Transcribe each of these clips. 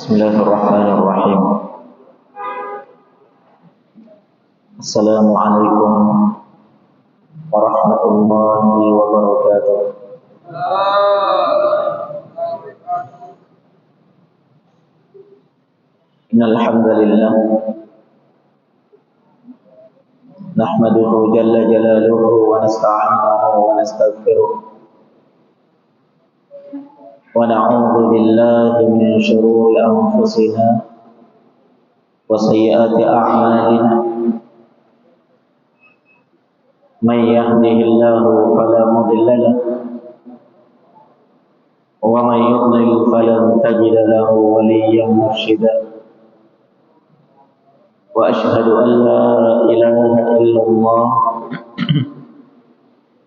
Bismillahirrahmanirrahim. Assalamualaikum warahmatullahi wabarakatuh. Innal hamdalillah nahmaduhu jalla jalaluhu wa nasta'inuhu wa nastaghfiruh wa na'udzu billahi min shururi anfusina wa sayyiati a'malina. Man yahdihillahu fala mudilla lahu wa man yudlil falan tajida lahu waliyyan mursyida. Wa asyhadu an la ilaha illallah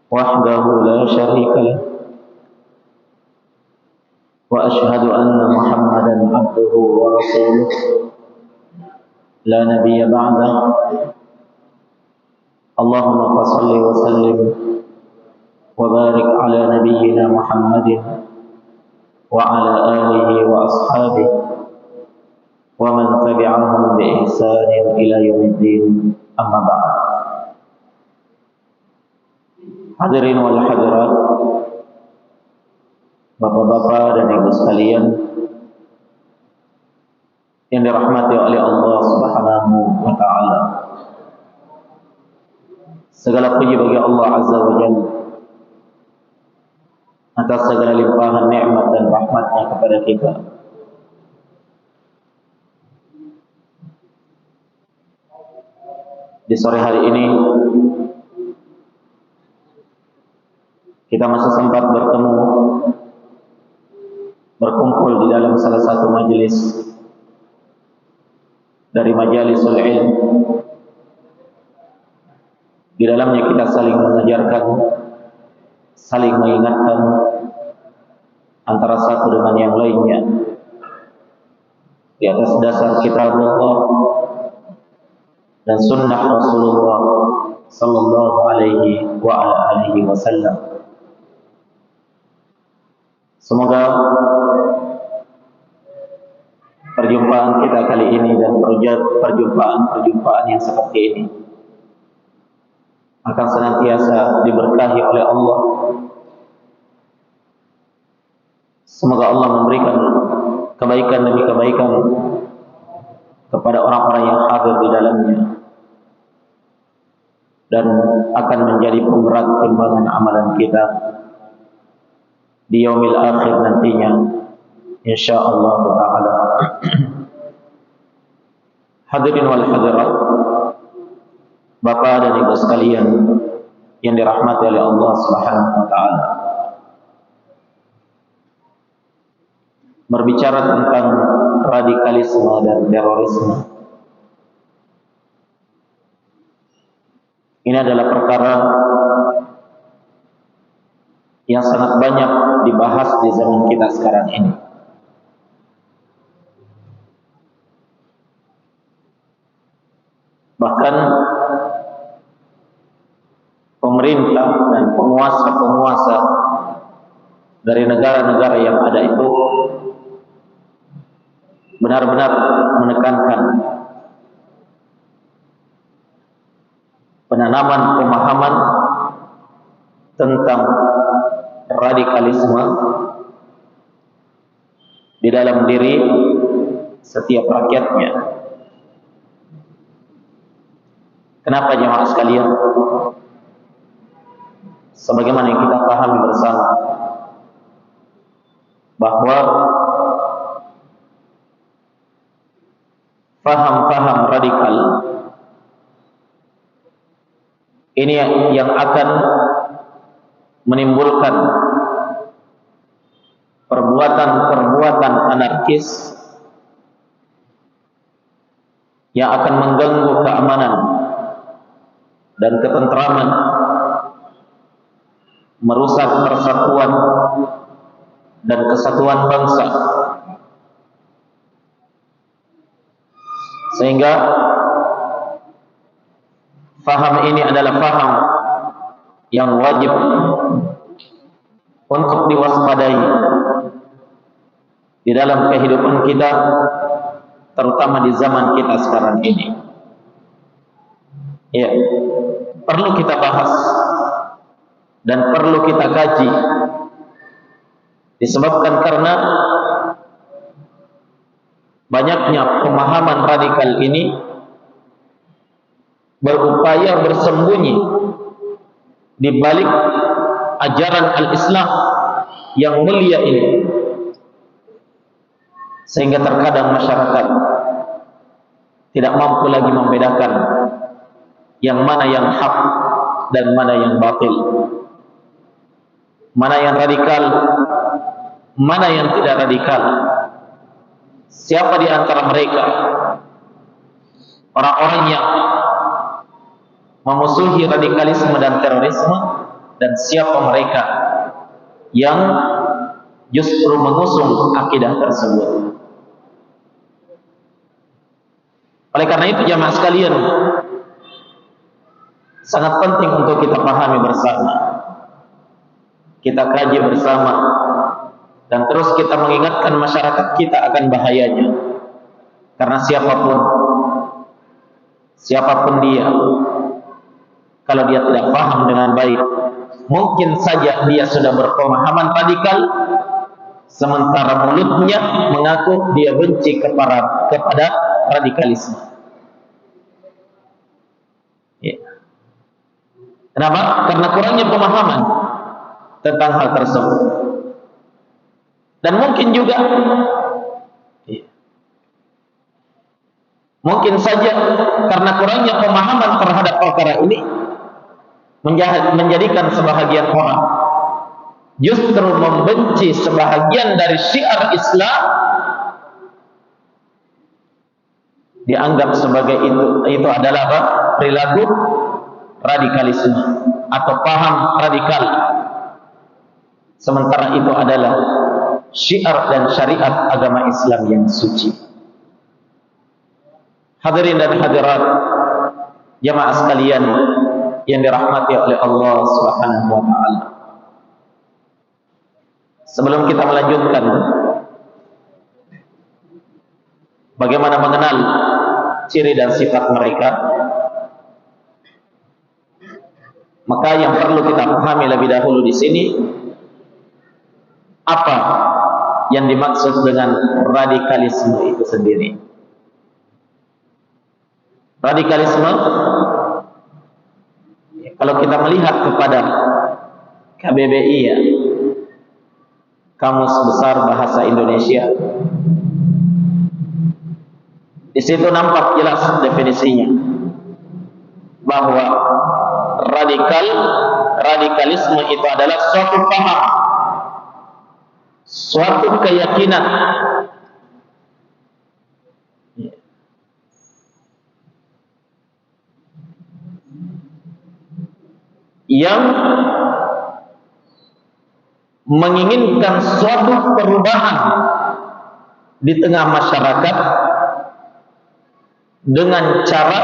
wahdahu la syarika lah wa asyhadu anna Muhammadan abduhu wa rasuluh la nabiyya ba'dah. Allahumma shalli wa sallim wa barik ala nabiyyina Muhammadin wa ala alihi wa ashabihi wa man tabi'ahum bi ihsanin ila yaumiddin, amma ba'd. Hadirin wal hadirat, bapak-bapak dan ibu sekalian yang dirahmati oleh Allah Subhanahu wa taala. Segala puji bagi Allah Azza wa Jalla atas segala limpahan nikmat dan rahmat-Nya kepada kita. Di sore hari ini kita masih sempat berkumpul di dalam salah satu majelis dari majalisul ilm. Di dalamnya kita saling mengajarkan, saling mengingatkan antara satu dengan yang lainnya di atas dasar kitab Allah dan sunnah Rasulullah sallallahu alaihi wa ala alihi wasallam. Semoga perjumpaan kita kali ini dan perjumpaan yang seperti ini akan senantiasa diberkahi oleh Allah. Semoga Allah memberikan kebaikan demi kebaikan kepada orang-orang yang hadir di dalamnya dan akan menjadi pemberat timbangan amalan kita di yaumil akhir nantinya, insyaallah taala. Hadirin wal hadirat, bapak dan ibu sekalian yang dirahmati oleh Allah Subhanahu wa taala. Berbicara tentang radikalisme dan terorisme, ini adalah perkara yang sangat banyak dibahas di zaman kita sekarang ini. Bahkan pemerintah dan penguasa-penguasa dari negara-negara yang ada itu benar-benar menekankan penanaman pemahaman tentang radikalisme di dalam diri setiap rakyatnya. Kenapa jemaah sekalian? Sebagaimana yang kita pahami bersama bahwa faham-faham radikal ini yang akan menimbulkan perbuatan-perbuatan anarkis yang akan mengganggu keamanan dan ketentraman, merusak persatuan dan kesatuan bangsa, sehingga faham ini adalah faham yang wajib untuk diwaspadai, di dalam kehidupan kita, terutama di zaman kita sekarang ini. Ya, perlu kita bahas dan perlu kita kaji, disebabkan karena banyaknya pemahaman radikal ini berupaya bersembunyi di balik ajaran al-Islam yang mulia ini, sehingga terkadang masyarakat tidak mampu lagi membedakan yang mana yang hak dan mana yang batil, mana yang radikal, mana yang tidak radikal. Siapa di antara mereka orang-orang yang memusuhi radikalisme dan terorisme, dan siapa mereka yang justru mengusung akidah tersebut. Oleh karena itu jamaah sekalian, sangat penting untuk kita pahami bersama, kita kaji bersama, dan terus kita mengingatkan masyarakat kita akan bahayanya. Karena siapapun dia, kalau dia tidak paham dengan baik, mungkin saja dia sudah berpemahaman radikal, sementara mulutnya mengaku dia benci kepada radikalisme. Ya. Kenapa? Karena kurangnya pemahaman tentang hal tersebut. Dan mungkin juga, mungkin saja karena kurangnya pemahaman terhadap perkara ini, menjadikan sebahagian orang justru membenci sebahagian dari syiar Islam, dianggap sebagai itu adalah apa? Perilaku radikalisme atau paham radikal, sementara itu adalah syiar dan syariat agama Islam yang suci. Hadirin dan hadirat jamaah sekalian yang dirahmati oleh Allah Subhanahu wa taala. Sebelum kita melanjutkan bagaimana mengenal ciri dan sifat mereka, maka yang perlu kita pahami lebih dahulu di sini, apa yang dimaksud dengan radikalisme itu sendiri. Radikalisme, kalau kita melihat kepada KBBI, ya, Kamus Besar Bahasa Indonesia, di situ nampak jelas definisinya bahwa radikalisme itu adalah suatu paham, suatu keyakinan yang menginginkan suatu perubahan di tengah masyarakat dengan cara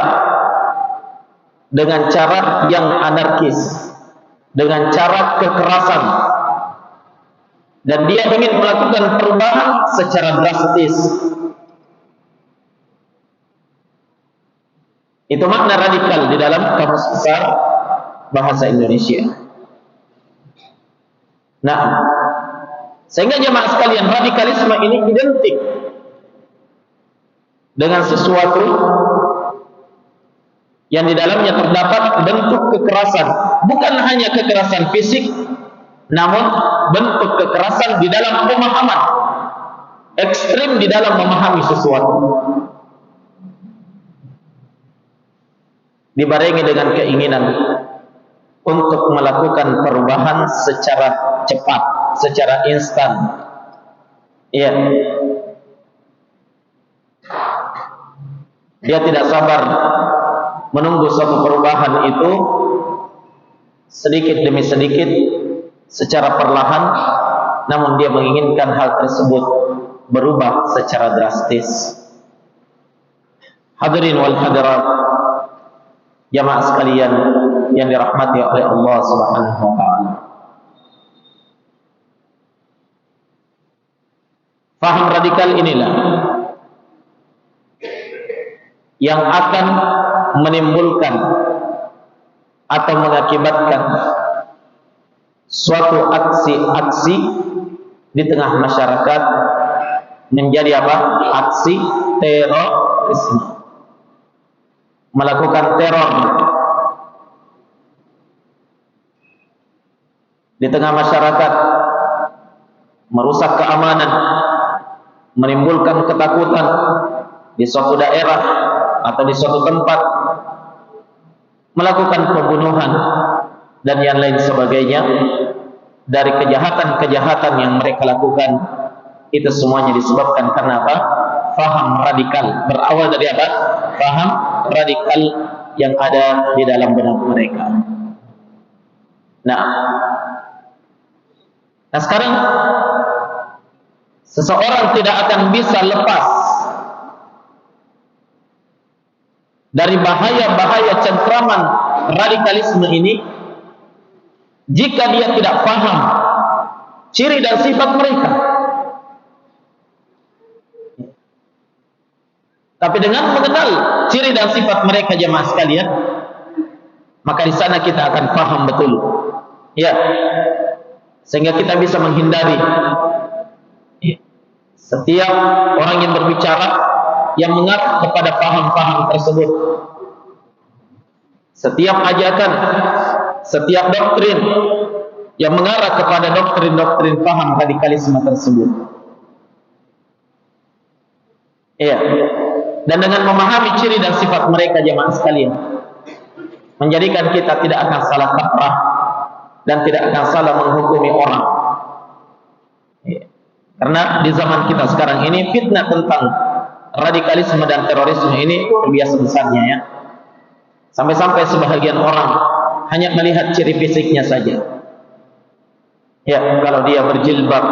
yang anarkis, dengan cara kekerasan, dan dia ingin melakukan perubahan secara drastis. Itu makna radikal di dalam Kamus Besar Bahasa Indonesia. Nah, sehingga jemaah sekalian, radikalisme ini identik dengan sesuatu yang di dalamnya terdapat bentuk kekerasan, bukan hanya kekerasan fisik, namun bentuk kekerasan di dalam pemahaman, ekstrim di dalam memahami sesuatu, dibarengi dengan keinginan untuk melakukan perubahan secara cepat, secara instan. Ya, dia tidak sabar menunggu suatu perubahan itu sedikit demi sedikit, secara perlahan, namun dia menginginkan hal tersebut berubah secara drastis. Hadirin wal hadirat jamaah sekalian yang dirahmati oleh Allah Subhanahu wa taala. Faham radikal inilah yang akan menimbulkan atau mengakibatkan suatu aksi-aksi di tengah masyarakat menjadi apa? Aksi terorisme, melakukan teror di tengah masyarakat, merusak keamanan, menimbulkan ketakutan di suatu daerah atau di suatu tempat, melakukan pembunuhan dan yang lain sebagainya. Dari kejahatan-kejahatan yang mereka lakukan, itu semuanya disebabkan karena apa? Faham radikal. Berawal dari apa? Faham radikal yang ada di dalam benak mereka. Nah sekarang seseorang tidak akan bisa lepas dari bahaya-bahaya cengkraman radikalisme ini jika dia tidak paham ciri dan sifat mereka. Tapi dengan mengenal ciri dan sifat mereka jemaah sekalian, maka di sana kita akan paham betul, ya, sehingga kita bisa menghindari setiap orang yang berbicara yang mengarah kepada paham-paham tersebut. Setiap ajakan, setiap doktrin yang mengarah kepada doktrin-doktrin paham radikalisme tersebut. Iya. Dan dengan memahami ciri dan sifat mereka jemaah sekalian, menjadikan kita tidak akan salah kaprah dan tidak akan salah menghukumi orang. Iya. Karena di zaman kita sekarang ini fitnah tentang radikalisme dan terorisme ini luar biasa besarnya, ya. Sampai-sampai sebahagian orang hanya melihat ciri fisiknya saja. Ya, kalau dia berjilbab,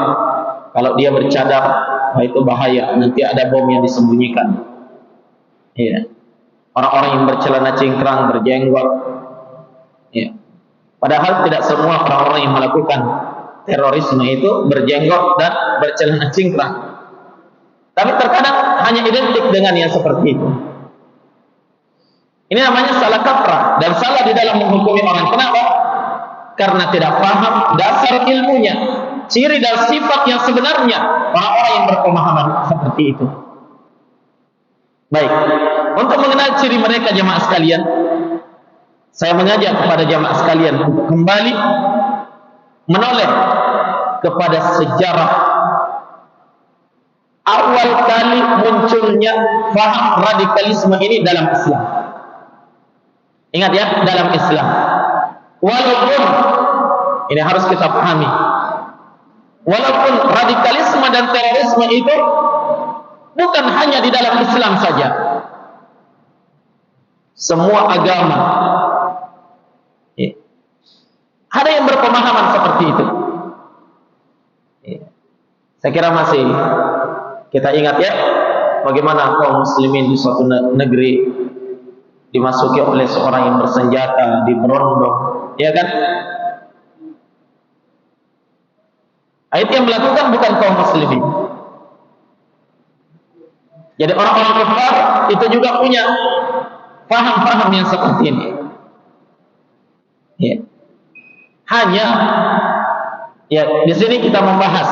kalau dia bercadar, wah itu bahaya, nanti ada bom yang disembunyikan. Ya. Orang-orang yang bercelana cingkrang, berjenggot. Ya. Padahal tidak semua orang-orang yang melakukan terorisme itu berjenggot dan bercelana cingkrang. Tapi terkadang hanya identik dengan yang seperti itu. Ini namanya salah kaprah dan salah di dalam menghukumi orang. Kenapa? Karena tidak paham dasar ilmunya, ciri dan sifat yang sebenarnya orang-orang yang berpemahaman seperti itu. Baik, untuk mengenal ciri mereka jemaah sekalian, saya mengajak kepada jemaah sekalian untuk kembali menoleh kepada sejarah awal kali munculnya faham radikalisme ini dalam Islam. Ingat ya, dalam Islam. Walaupun ini harus kita pahami, walaupun radikalisme dan terorisme itu bukan hanya di dalam Islam saja, semua agama ada yang berpemahaman seperti itu. Saya kira masih kita ingat ya, bagaimana kaum muslimin di suatu negeri dimasuki oleh seorang yang bersenjata, diberondong, ya kan? Itu yang melakukan bukan kaum muslimin. Jadi orang-orang kafir itu juga punya paham-paham yang seperti ini. Ya. Hanya ya di sini kita membahas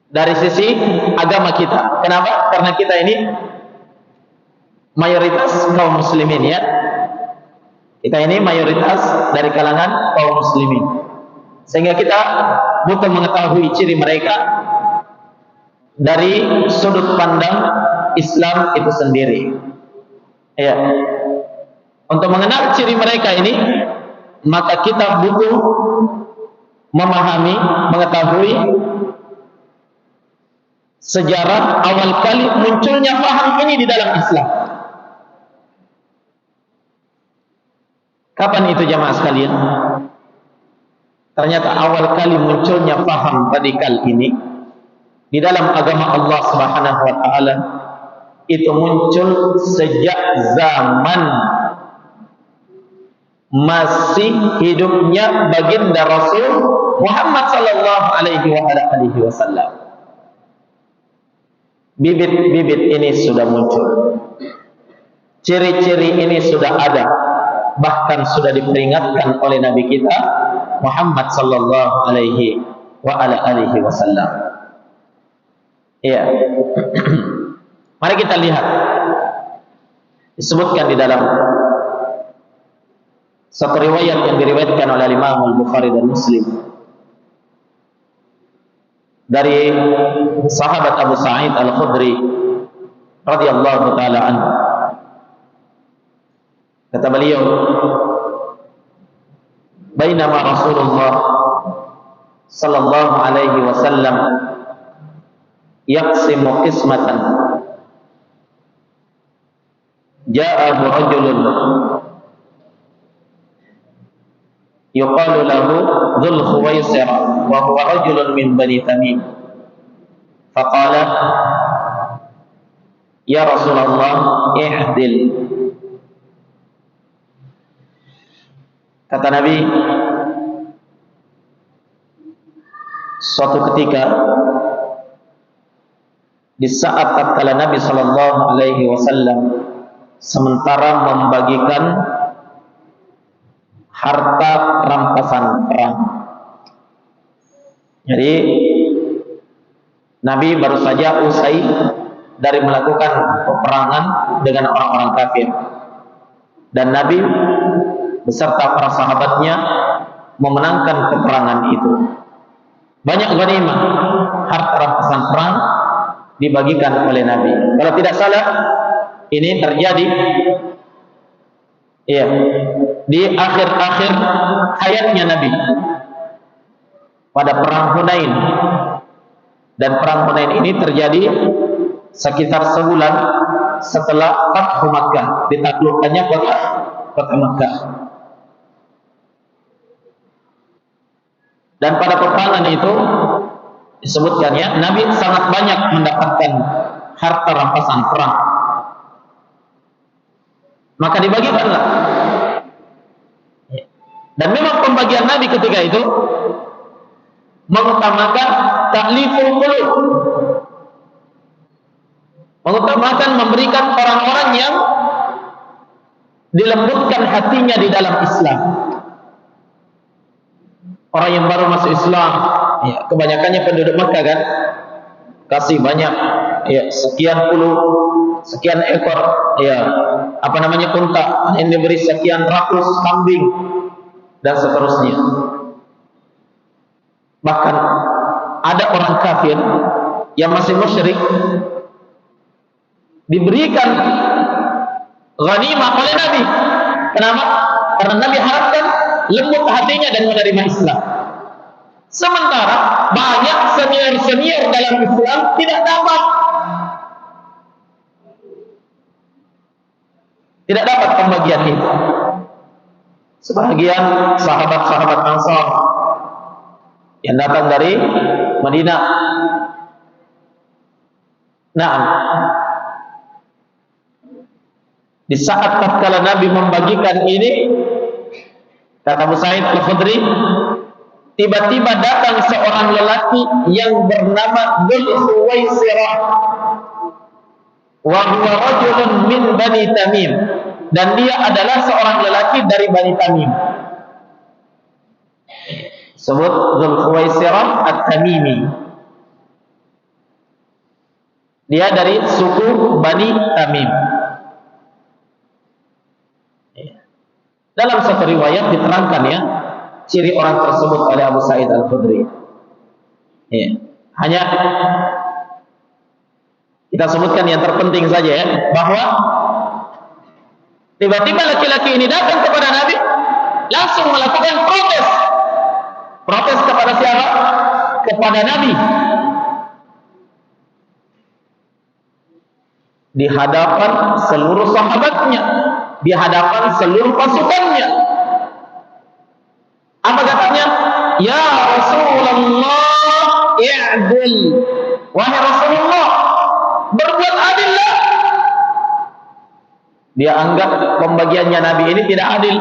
dari sisi agama kita. Kenapa? Karena kita ini mayoritas kaum muslimin, ya. Kita ini mayoritas dari kalangan kaum muslimin, sehingga kita butuh mengetahui ciri mereka dari sudut pandang Islam itu sendiri. Ya. Untuk mengenal ciri mereka ini, maka kita butuh memahami, mengetahui sejarah awal kali munculnya paham ini di dalam Islam. Kapan itu jamaah sekalian? Ternyata awal kali munculnya paham radikal ini di dalam agama Allah Subhanahu wa taala itu muncul sejak zaman masih hidupnya baginda Rasul Muhammad sallallahu alaihi wasallam. Bibit-bibit ini sudah muncul. Ciri-ciri ini sudah ada. Bahkan sudah diperingatkan oleh Nabi kita Muhammad sallallahu alaihi wa ala alihi wasallam. Iya. Mari kita lihat. Disebutkan di dalam satu riwayat yang diriwayatkan oleh Imam Al-Bukhari dan Muslim dari sahabat Abu Sa'id Al-Khudri radhiyallahu taala anhu. Kata beliau, "Bainama Rasulullah sallallahu alaihi wasallam yaqsimu qismatan, ja'ahu rajulun yuqalu lahu Dzul Khuwaisirah wa huwa rajulun min Bani Tamim. Faqala, ya Rasulullah, i'dil." Kata Nabi, suatu ketika di saat tatkala Nabi sallallahu alaihi wasallam sementara membagikan harta rampasan perang. Jadi Nabi baru saja usai dari melakukan peperangan dengan orang-orang kafir, dan Nabi beserta para sahabatnya memenangkan peperangan itu. Banyak ghanimah, harta rampasan perang dibagikan oleh Nabi. Kalau tidak salah, ini terjadi di akhir-akhir hayatnya Nabi pada perang Hunain. Dan perang Hunain ini terjadi sekitar sebulan setelah Fathu Makkah, ditaklukkannya kota Makkah. Dan pada peperangan itu disebutkannya Nabi sangat banyak mendapatkan harta rampasan perang. Maka dibagikanlah. Dan memang pembagian Nabi ketika itu mengutamakan ta'liful qulub, mengutamakan memberikan orang-orang yang dilembutkan hatinya di dalam Islam. Orang yang baru masuk Islam, ya, kebanyakannya penduduk Makkah kan, kasih banyak, ya, sekian puluh, sekian ekor, ya, unta, yang diberi sekian ratus kambing dan seterusnya. Bahkan ada orang kafir yang masih musyrik diberikan ghanimah oleh Nabi. Kenapa? Karena Nabi harapkan lembut hatinya dan menerima Islam. Sementara banyak senior-senior dalam Islam tidak dapat pembagian itu. Sebagian sahabat-sahabat Ansar yang datang dari Madinah, di saat tatkala Nabi membagikan ini, kata Abu Sa'id Al-Khudri, tiba-tiba datang seorang lelaki yang bernama Dzul Khuwaisirah wa huwa rajulun min Bani Tamim, dan dia adalah seorang lelaki dari Bani Tamim. Sebut Dzul Khuwaisirah At-Tamimi. Dia dari suku Bani Tamim. Dalam satu riwayat diterangkan, ya, ciri orang tersebut oleh Abu Sa'id Al-Khudri. Ya. Hanya kita sebutkan yang terpenting saja, ya, bahwa tiba-tiba laki-laki ini datang kepada Nabi, langsung melakukan protes. Protes kepada siapa? Kepada Nabi. Di hadapan seluruh sahabatnya, di hadapan seluruh pasukannya. Apa katanya? Ya Rasulullah, i'dil. Wahai Rasulullah, berbuat adillah. Dia anggap pembagiannya Nabi ini tidak adil.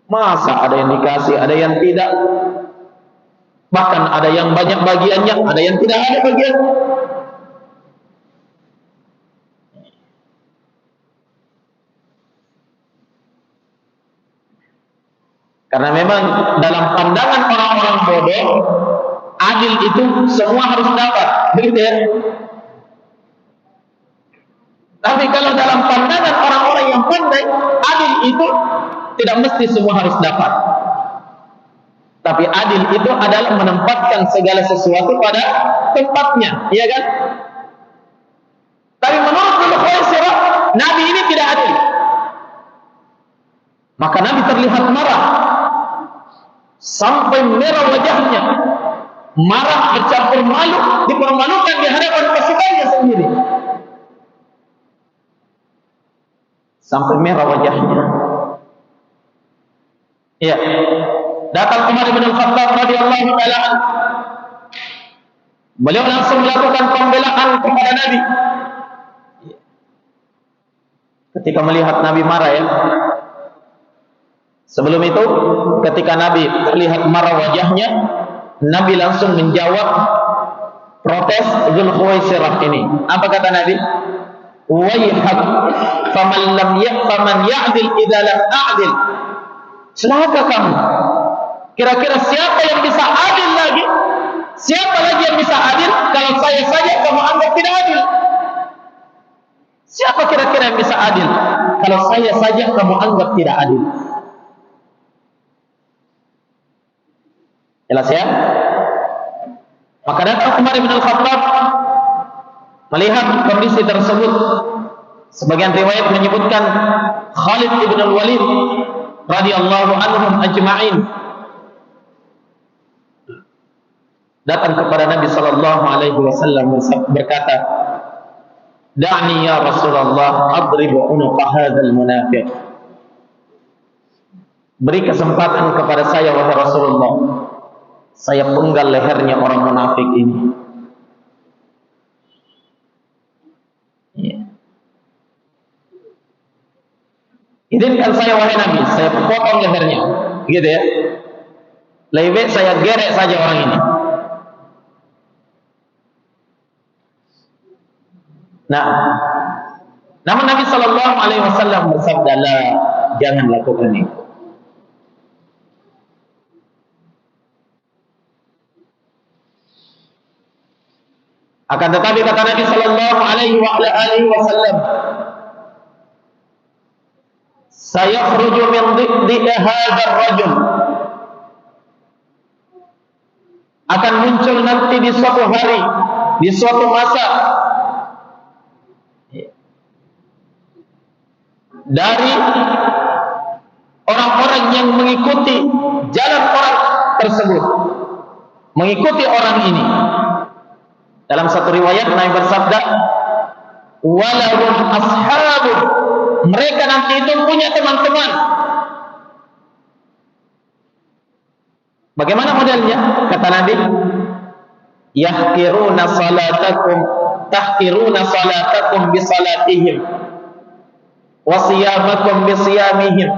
Masa ada yang dikasih, ada yang tidak. Bahkan ada yang banyak bagiannya, ada yang tidak ada bagiannya. Karena memang dalam pandangan orang-orang bodoh, adil itu semua harus dapat, begitu ya. Tapi kalau dalam pandangan orang-orang yang pandai, adil itu tidak mesti semua harus dapat. Tapi adil itu adalah menempatkan segala sesuatu pada tempatnya, iya kan? Tapi menurut Dzul Khuwaisirah, Nabi ini tidak adil. Maka Nabi terlihat marah sampai merah wajahnya, marah bercampur malu, dipermalukan di hadapan pasukannya sendiri, sampai merah wajahnya. Ya, datang Umar bin Al-Khattab radhiyallahu taala, beliau langsung melakukan pembelaan kepada Nabi. Ketika melihat Nabi marah ya. Sebelum itu, ketika Nabi terlihat marah wajahnya, Nabi langsung menjawab protes Dzul Khuwaisirah ini. Apa kata Nabi? Waihak, faman ya'dil idza lam a'dil. Celaka kamu. Kira-kira siapa yang bisa adil lagi? Siapa lagi yang bisa adil kalau saya saja kamu anggap tidak adil? Siapa kira-kira yang bisa adil kalau saya saja kamu anggap tidak adil? Jelas ya? Maka datang Umar bin Al-Khattab melihat kondisi tersebut. Sebagian riwayat menyebutkan Khalid bin Al-Walid radhiyallahu anhum ajma'in datang kepada Nabi sallallahu alaihi wasallam berkata, "Da'ni ya Rasulullah adribu unuqa hadzal munafiq." Beri kesempatan kepada saya wahai Rasulullah, saya penggal lehernya orang munafik ini. Ya. Izinkan saya wahai Nabi, saya potong lehernya, gitu ya. Lebih baik saya gerek saja orang ini. Nah, namun Nabi Sallallahu Alaihi Wasallam bersabda, "La, jangan lakukan itu." Akan tetapi kata Nabi Sallallahu Alaihi Wasallam, "Sayakhruju min dhiddi hadzal rajul." Akan muncul nanti di suatu hari, di suatu masa, dari orang-orang yang mengikuti jalan orang tersebut, mengikuti orang ini. Dalam satu riwayat Nabi bersabda, "Walahum ashabu." Mereka nanti itu punya teman-teman. Bagaimana modelnya? Kata Nabi, "Yahqiruna salatakum, tahqiruna salatakum bi salatihim, wa siyamakum bi siyamihim,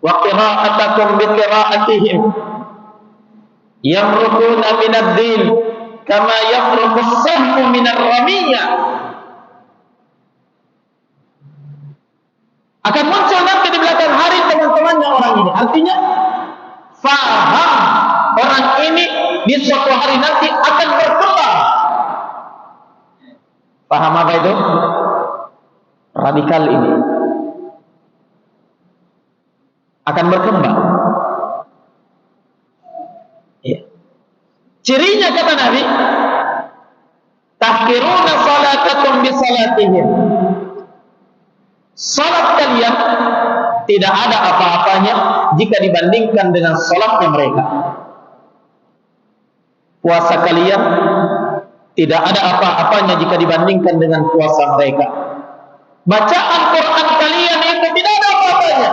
wa qira'atakum bi qira'atihim. Yamruquna min ad-din kama yamruqu as-sahmu min ar-ramiyah." Akan muncul nanti di belakang hari teman-temannya orang ini. Artinya, faham orang ini di suatu hari nanti akan berkembang. Paham apa itu? Radikal ini akan berkembang. Ya. Cirinya kata Nabi, tahqiruna salatakum bi salatihim. Salat kalian tidak ada apa-apanya jika dibandingkan dengan salatnya mereka. Puasa kalian tidak ada apa-apanya jika dibandingkan dengan puasa mereka. Bacaan Quran kalian itu tidak ada apa-apanya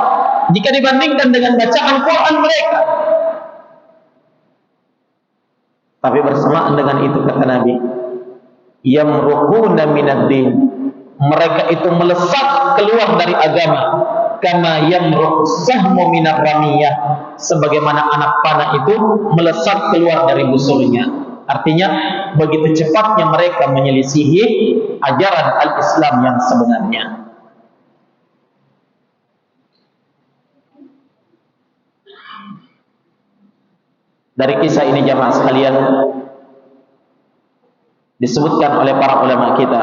jika dibandingkan dengan bacaan Quran mereka. Tapi bersamaan dengan itu kata Nabi, yamruquna minad-din. Mereka itu melesat keluar dari agama, kama yamruqus sahmu minar ramiyah, sebagaimana anak panah itu melesat keluar dari busurnya. Artinya begitu cepatnya mereka menyelisihi ajaran al-Islam yang sebenarnya. Dari kisah ini jamaah sekalian, disebutkan oleh para ulama kita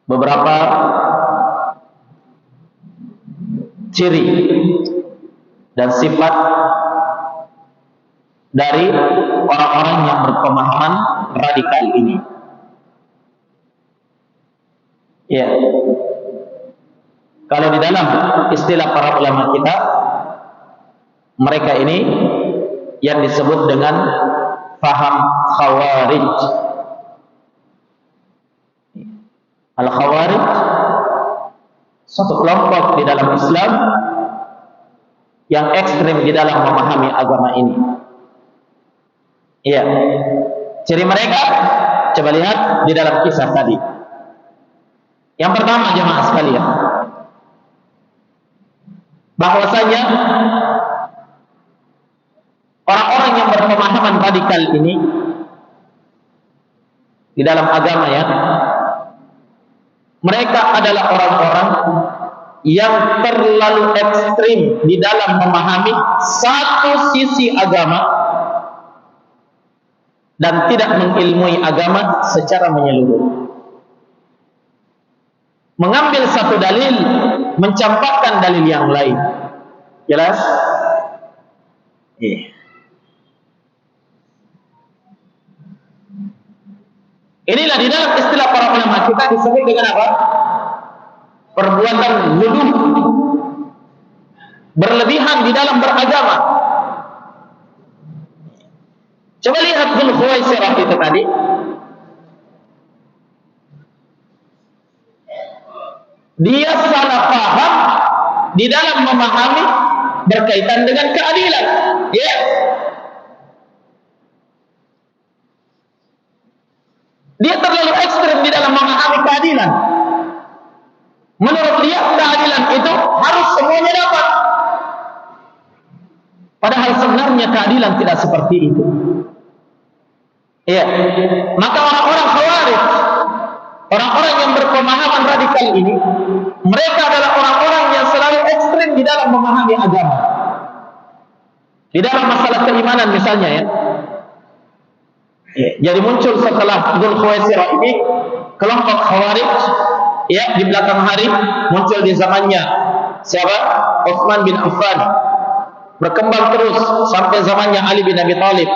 beberapa ciri dan sifat dari orang-orang yang berpemahaman radikal ini. Ya, kalau di dalam istilah para ulama kita, mereka ini yang disebut dengan faham khawarij. Al-khawarij suatu kelompok di dalam Islam yang ekstrim di dalam memahami agama ini. Iya, ciri mereka coba lihat di dalam kisah tadi. Yang pertama jemaah sekalian, bahwasanya orang-orang yang berpemahaman radikal ini di dalam agama ya, mereka adalah orang-orang yang terlalu ekstrim di dalam memahami satu sisi agama dan tidak mengilmui agama secara menyeluruh. Mengambil satu dalil, mencampakkan dalil yang lain. Jelas? Inilah di dalam istilah para ulama kita disebut dengan apa? Perbuatan ghuluw, berlebihan di dalam beragama. Coba lihat Dzul Khuwaisirah itu tadi. Dia salah paham di dalam memahami berkaitan dengan keadilan. Ya. Dia terlalu ekstrem di dalam memahami keadilan. Menurut dia keadilan itu harus semuanya dapat. Padahal sebenarnya keadilan tidak seperti itu. Ya. Maka orang-orang Khawarij, orang-orang yang berpemahaman radikal ini, mereka adalah orang-orang yang selalu ekstrim di dalam memahami agama. Di dalam masalah keimanan misalnya ya. Jadi muncul setelah Dzul Khuwaisirah ini kelompok Khawarij ya, di belakang hari muncul di zamannya siapa? Utsman bin Affan. Berkembang terus sampai zamannya Ali bin Abi Thalib.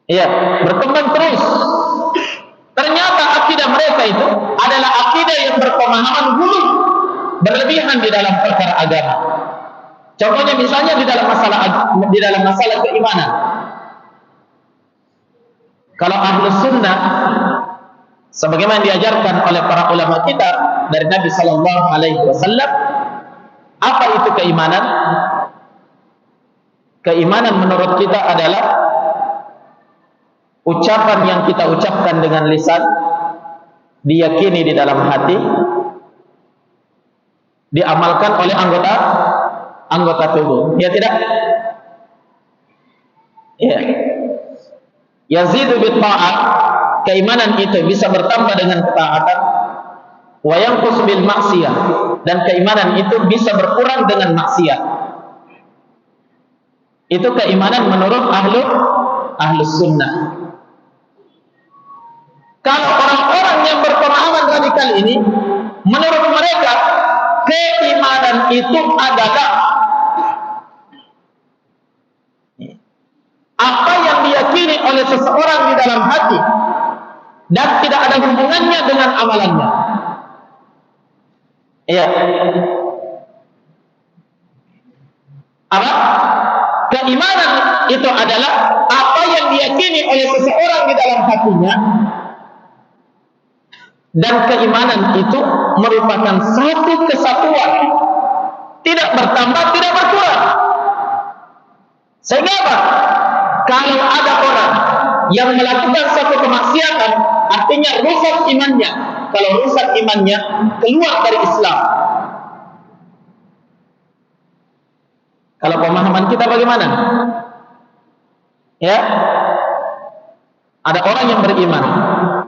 Ya, berkembang terus. Ternyata akidah mereka itu adalah akidah yang berpemahaman ghuluw, berlebihan di dalam perkara agama. Contohnya misalnya di dalam masalah keimanan. Kalau Ahlus Sunnah sebagaimana diajarkan oleh para ulama kita dari Nabi sallallahu alaihi wasallam, apa itu keimanan? Keimanan menurut kita adalah ucapan yang kita ucapkan dengan lisan, diyakini di dalam hati, diamalkan oleh anggota tubuh. Ya tidak? Ya. Yazidu bit ta'at, keimanan itu bisa bertambah dengan ketaatan. Wa yanqus bil maksiyah, dan keimanan itu bisa berkurang dengan maksiat. Itu keimanan menurut Ahlus Sunnah. Kalau orang-orang yang berpemahaman radikal ini, menurut mereka keimanan itu adalah apa yang diyakini oleh seseorang di dalam hati dan tidak ada hubungannya dengan amalannya. Iya. Apa? Keimanan itu adalah apa yang diyakini oleh seseorang di dalam hatinya, dan keimanan itu merupakan satu kesatuan, tidak bertambah, tidak berkurang. Sehingga apa? Kalau ada orang yang melakukan satu kemaksiatan, artinya rusak imannya. Kalau rusak imannya, keluar dari Islam. Kalau pemahaman kita bagaimana? Ya, ada orang yang beriman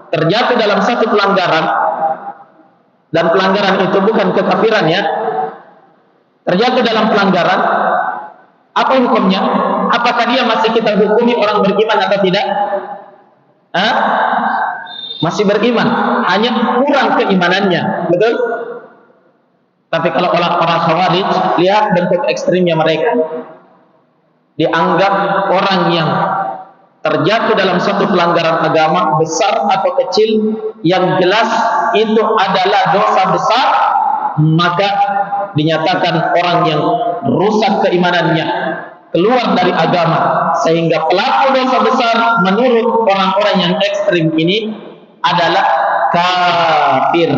terjatuh dalam satu pelanggaran, dan pelanggaran itu bukan kekafiran ya, terjatuh dalam pelanggaran, Apa hukumnya? Apakah dia masih kita hukumi orang beriman atau tidak? Hah? Masih beriman, hanya kurang keimanannya, betul? Tapi kalau orang Khawarij, lihat bentuk ekstrimnya mereka. Dianggap orang yang terjatuh dalam suatu pelanggaran agama, besar atau kecil, yang jelas itu adalah dosa besar, maka dinyatakan orang yang rusak keimanannya, keluar dari agama. Sehingga pelaku dosa besar menurut orang-orang yang ekstrim ini adalah kafir.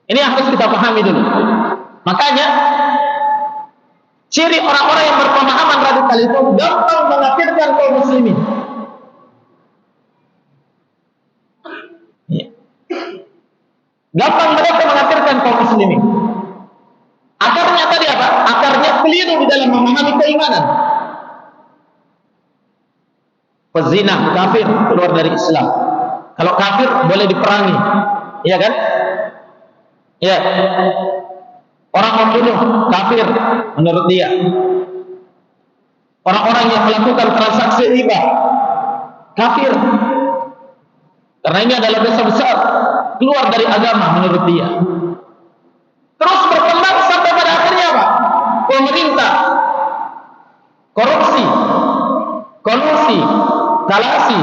Ini harus kita pahami dulu. Makanya ciri orang-orang yang berpemahaman radikal itu gampang mengkafirkan kaum muslimin. Gampang mereka mengkafirkan kaum muslimin. Akarnya tadi apa? Akarnya keliru di dalam memahami keimanan. Pezina kafir, keluar dari Islam. Kalau kafir boleh diperangi, iya kan? Ya. Orang membunuh kafir menurut dia. Orang-orang yang melakukan transaksi riba kafir. Karena ini adalah dosa besar, keluar dari agama menurut dia. Terus berkembang sampai pada akhirnya apa? Pemerintah, korupsi, kolusi, kalasi.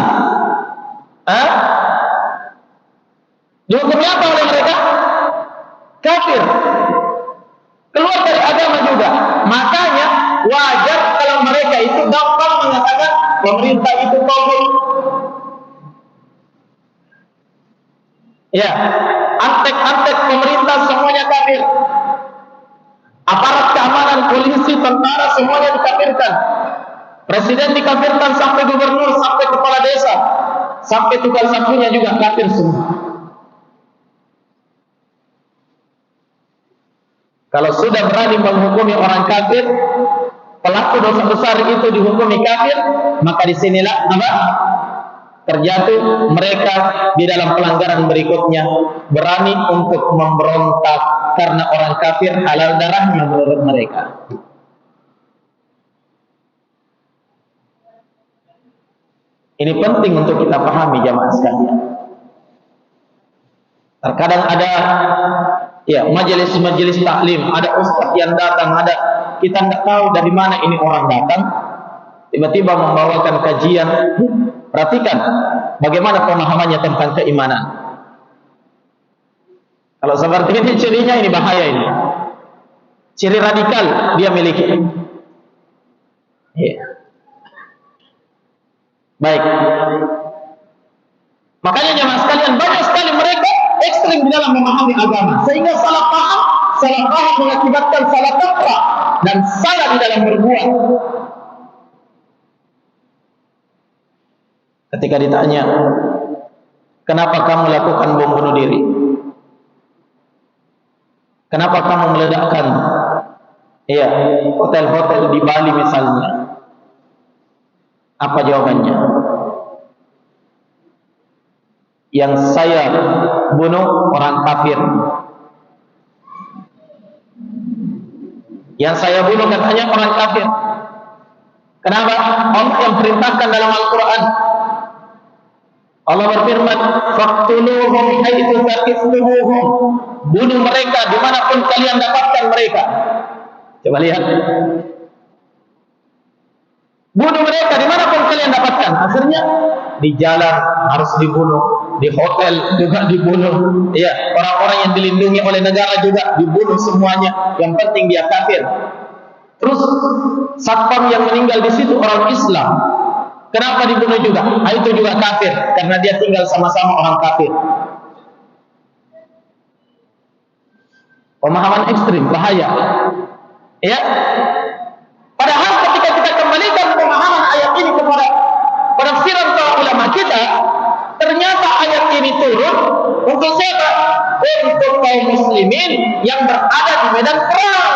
Dihukumnya apa oleh mereka? Kafir, keluar dari agama juga. Makanya wajar kalau mereka itu gampang mengatakan pemerintah itu togut. Ya, antek-antek pemerintah semuanya kafir. Aparat keamanan, polisi, tentara semuanya dikafirkan. Presiden dikafirkan sampai gubernur, sampai kepala desa, sampai tukang sapunya juga kafir semua. Kalau sudah berani menghukumi orang kafir, pelaku dosa besar itu dihukumi kafir, maka disinilah apa? Terjatuh mereka di dalam pelanggaran berikutnya, berani untuk memberontak karena orang kafir halal darahnya menurut mereka. Ini penting untuk kita pahami jamaah sekalian. Terkadang ada majelis-majelis taklim, ada ustaz yang datang, ada kita nggak tahu dari mana ini orang datang, tiba-tiba membawakan kajian. Perhatikan bagaimana pemahamannya tentang keimanan. Kalau seperti ini cirinya, ini bahaya ini. Ciri radikal dia miliki. Baik. Makanya jemaah sekalian, banyak sekali mereka ekstrim di dalam memahami agama, sehingga salah paham mengakibatkan salah kaprah dan salah di dalam berbuat. Ketika ditanya, kenapa kamu lakukan bom bunuh diri? Kenapa kamu meledakkan hotel-hotel di Bali misalnya? Apa jawabannya? Yang saya bunuh orang kafir. Yang saya bunuh katanya orang kafir. Kenapa? Allah yang perintahkan dalam Al-Quran. Allah berfirman, "Faqtuluhum haitsu taqistumuhum." Bunuh mereka dimanapun kalian dapatkan mereka. Coba lihat. Bunuh mereka dimanapun kalian dapatkan. Akhirnya di jalan harus dibunuh, di hotel juga dibunuh. Ya, orang-orang yang dilindungi oleh negara juga dibunuh semuanya. Yang penting dia kafir. Terus satpam yang meninggal di situ orang Islam. Kenapa dibunuh juga? Itu juga kafir, karena dia tinggal sama-sama orang kafir. Pemahaman ekstrim, bahaya. Ya. Padahal ketika kita kembalikan pemahaman ayat ini kepada penafsiran para ulama kita, ternyata ayat ini turun untuk siapa? Untuk kaum muslimin yang berada di medan perang,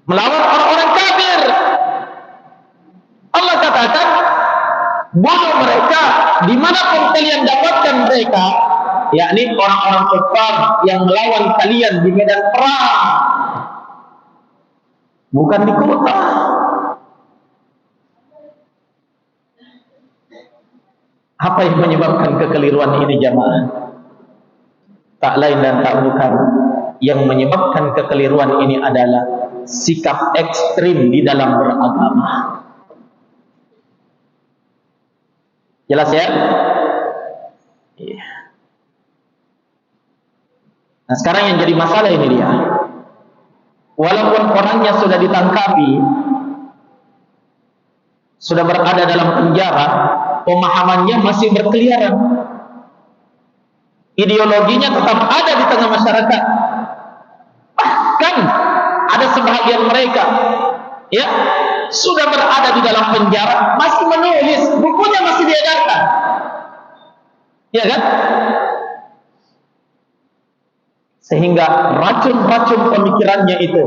melawan orang-orang kafir. Allah katakan, bunuh mereka dimanapun kalian dapatkan mereka. yakni orang-orang kafir yang melawan kalian di medan perang, bukan di kota. Apa yang menyebabkan kekeliruan ini jamaah? Tak lain dan tak bukan, yang menyebabkan kekeliruan ini adalah sikap ekstrim di dalam beragama. Jelas ya? Iya. Nah sekarang yang jadi masalah ini dia, walaupun orangnya sudah ditangkapi, sudah berada dalam penjara, pemahamannya masih berkeliaran, ideologinya tetap ada di tengah masyarakat. Bahkan ada sebahagian mereka ya sudah berada di dalam penjara, masih menulis, bukunya masih diedarkan, ya kan? Sehingga racun-racun pemikirannya itu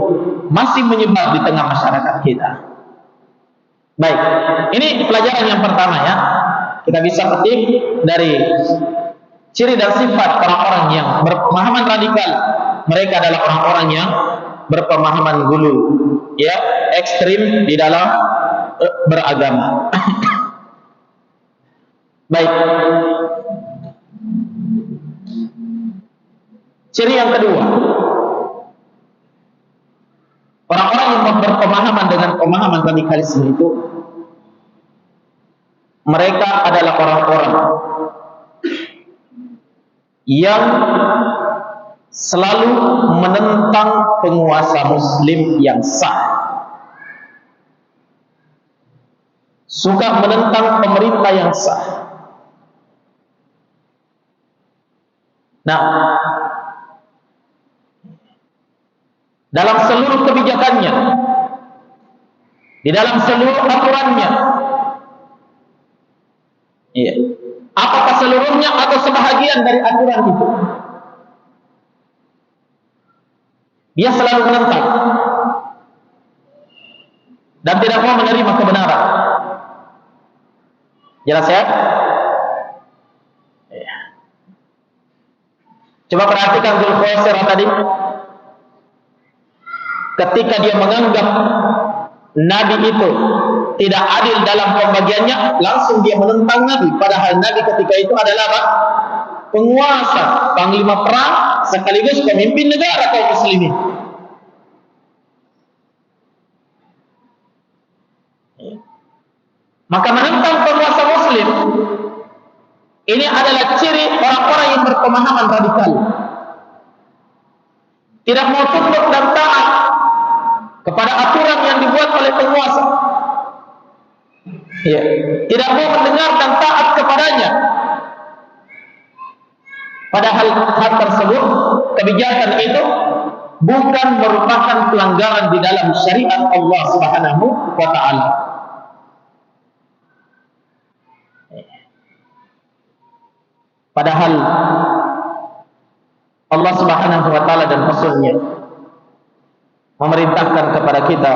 masih menyebar di tengah masyarakat kita. Baik, ini pelajaran yang pertama ya. Kita bisa petik dari ciri dan sifat orang-orang yang berpemahaman radikal. Mereka adalah orang-orang yang berpemahaman gulu, ya, ekstrim di dalam beragama. Baik. Ciri yang kedua, orang-orang yang berpemahaman dengan pemahaman radikalisme itu, mereka adalah orang-orang yang selalu menentang penguasa muslim yang sah, suka menentang pemerintah yang sah. Nah, dalam seluruh kebijakannya, di dalam seluruh aturannya, iya, apakah seluruhnya atau sebahagian dari aturan itu, dia selalu menentang dan tidak mau menerima kebenaran. Jelas ya? Iya. Coba perhatikan Zulkhuwaisir tadi. Ketika dia menganggap Nabi itu tidak adil dalam pembagiannya, langsung dia menentang Nabi. Padahal Nabi ketika itu adalah apa? Penguasa, panglima perang, sekaligus pemimpin negara kaum muslimin. Maka menentang penguasa muslim ini adalah ciri orang-orang yang berpemahaman radikal. Tidak mau tunduk dan taat kepada aturan yang dibuat oleh penguasa, ya, tidak mau mendengar dan taat kepadanya. Padahal hal tersebut, kebijakan itu bukan merupakan pelanggaran di dalam syariat Allah Subhanahu wa Ta'ala. Padahal Allah Subhanahu wa Ta'ala dan Rasul-Nya memerintahkan kepada kita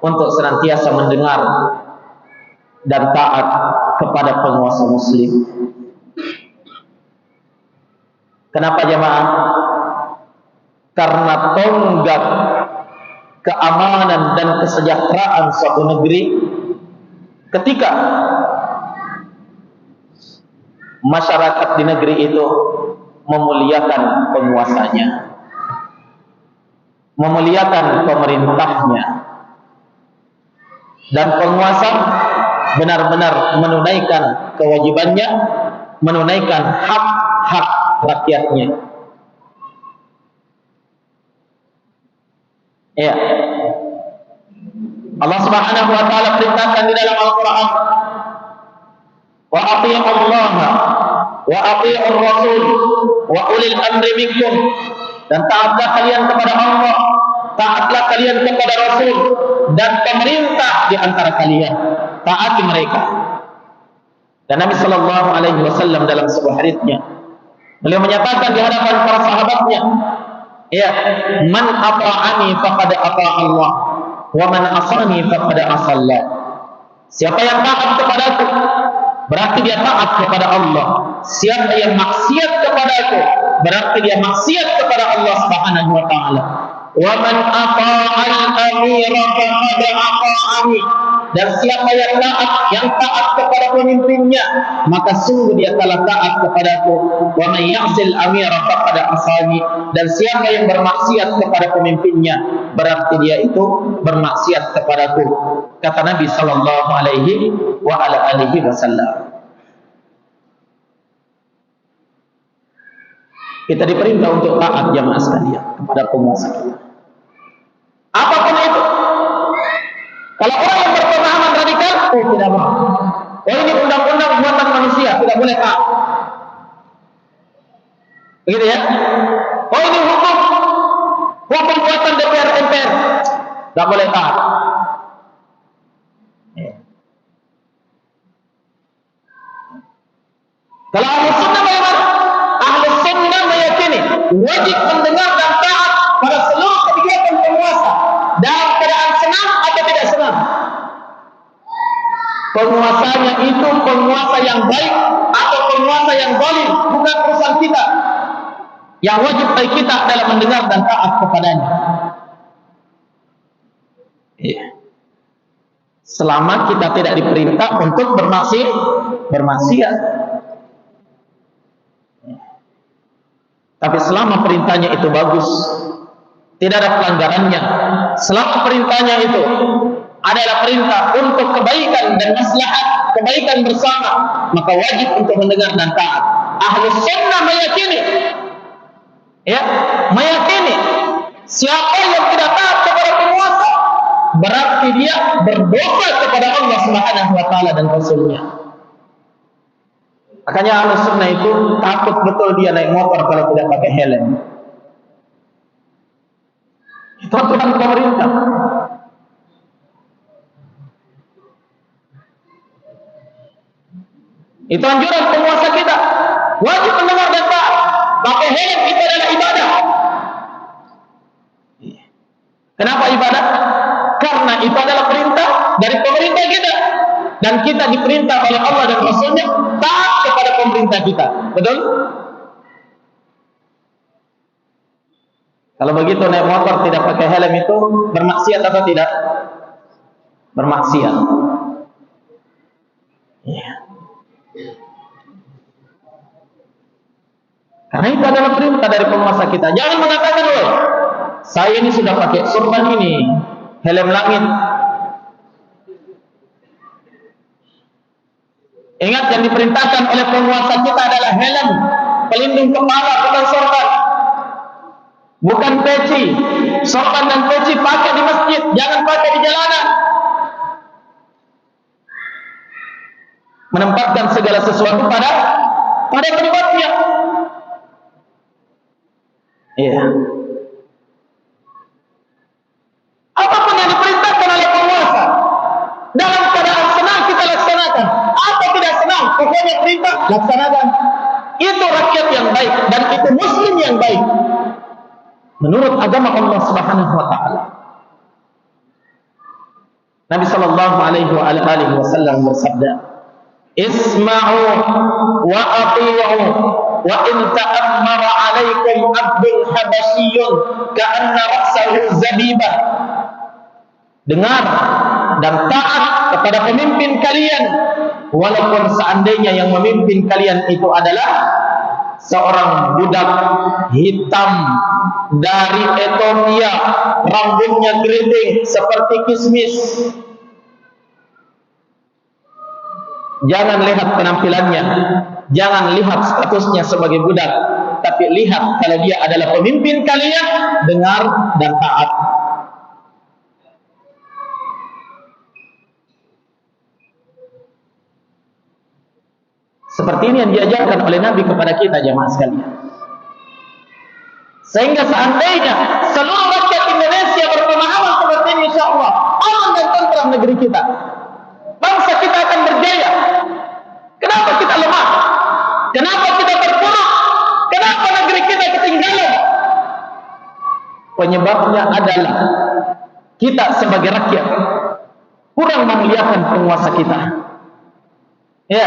untuk senantiasa mendengar dan taat kepada penguasa muslim. Kenapa jemaah? Karena tonggak keamanan dan kesejahteraan suatu negeri ketika masyarakat di negeri itu memuliakan penguasanya, memuliakan pemerintahnya, dan penguasa benar-benar menunaikan kewajibannya, menunaikan hak-hak rakyatnya. Ya, Allah Subhanahu wa Ta'ala perintahkan di dalam Al-Quran, wa ati'u Allah wa ati'u Rasul wa ulil amri minkum, dan taatlah kalian kepada Allah, taatlah kalian kepada Rasul dan pemerintah di antara kalian, taati mereka. Dan Nabi sallallahu alaihi wasallam dalam sebuah hadisnya, beliau menyatakan di hadapan para sahabatnya, ya, man ata'ani faqad ata'a Allah wa man asani faqad asallah. Siapa yang taat kepadaku, berarti dia taat kepada Allah. Siapa yang maksiat kepadaku, berarti dia maksiat kepada Allah Subhanahu wa taala. Wa man ata'al amira faqad ata'ani. Dan siapa yang taat kepada pemimpinnya, maka sungguh dia telah taat kepadaku. Wa man ya'sil amira faqad asani. Dan siapa yang bermaksiat kepada pemimpinnya, berarti dia itu bermaksiat kepadaku. Kata Nabi sallallahu alaihi wa ala alihi wasallam. Kita diperintah untuk taat jamaah sekalian kepada penguasa kita. Apapun itu. Kalau orang yang berpemahaman radikal, tidak mau. Ini undang-undang buatan manusia, tidak boleh taat. Begitu ya? Ini hukum buatan DPR MPR, tidak boleh taat. Kalau ahli sunnah bagaimana? Ahli sunnah meyakini wajib mendengar dan taat pada seluruh kebijakan penguasa dalam keadaan senang atau tidak senang. Penguasanya itu penguasa yang baik atau penguasa yang zalim, bukan urusan kita. Yang wajib bagi kita adalah mendengar dan taat kepadanya. Selama kita tidak diperintah untuk bermaksiat. Tapi selama perintahnya itu bagus, tidak ada pelanggarannya, selama perintahnya itu adalah perintah untuk kebaikan dan maslahat, kebaikan bersama, maka wajib untuk mendengar dan taat. Ahli sunnah meyakini siapa yang tidak taat kepada penguasa, berarti dia berdosa kepada Allah Subhanahu wa taala dan Rasulnya. Makanya ahli sunnah itu takut betul dia naik motor kalau tidak pakai helm. Itu aturan pemerintah. Itu anjuran penguasa kita. Wajib mendengar dan taat. Pakai helm itu adalah ibadah. Kenapa ibadah? Karena itu adalah perintah dari pemerintah kita. Dan kita diperintah oleh Allah dan Rasulnya taat kepada pemerintah kita. Betul? Kalau begitu naik motor tidak pakai helm itu bermaksiat atau tidak? Bermaksiat. Karena itu adalah perintah dari penguasa kita. Jangan mengatakan, loh, saya ini sudah pakai sorban ini, helm langit. Ingat, yang diperintahkan oleh penguasa kita adalah helm, pelindung kepala, bukan sorban. Bukan peci. Sorban dan peci pakai di masjid, jangan pakai di jalanan. Menempatkan segala sesuatu pada tempatnya. Iya. Apapun yang diperintahkan oleh penguasa, dalam keadaan senang kita laksanakan, atau tidak senang, pokoknya perintah laksanakan. Itu rakyat yang baik dan itu muslim yang baik menurut agama Allah Subhanahu wa taala. Nabi sallallahu alaihi wasallam bersabda, "Isma'u wa ati'u wa in ta'ammara 'alaikum 'abdun habasyiyun ka'anna ra'sahu zabibah." Dengar dan taat kepada pemimpin kalian, walaupun seandainya yang memimpin kalian itu adalah seorang budak hitam dari Ethiopia, rambutnya keriting seperti kismis. Jangan lihat penampilannya, jangan lihat statusnya sebagai budak, tapi lihat kalau dia adalah pemimpin kalian, dengar dan taat. Seperti ini yang diajarkan oleh Nabi kepada kita jamaah sekalian. Sehingga seandainya seluruh rakyat Indonesia berpemahaman seperti ini, insya Allah aman dan tentram negeri kita. Bangsa kita akan berjaya. Kenapa kita lemah? Kenapa kita terpuruk? Kenapa negeri kita ketinggalan? Penyebabnya adalah kita sebagai rakyat kurang memuliakan penguasa kita. Ya,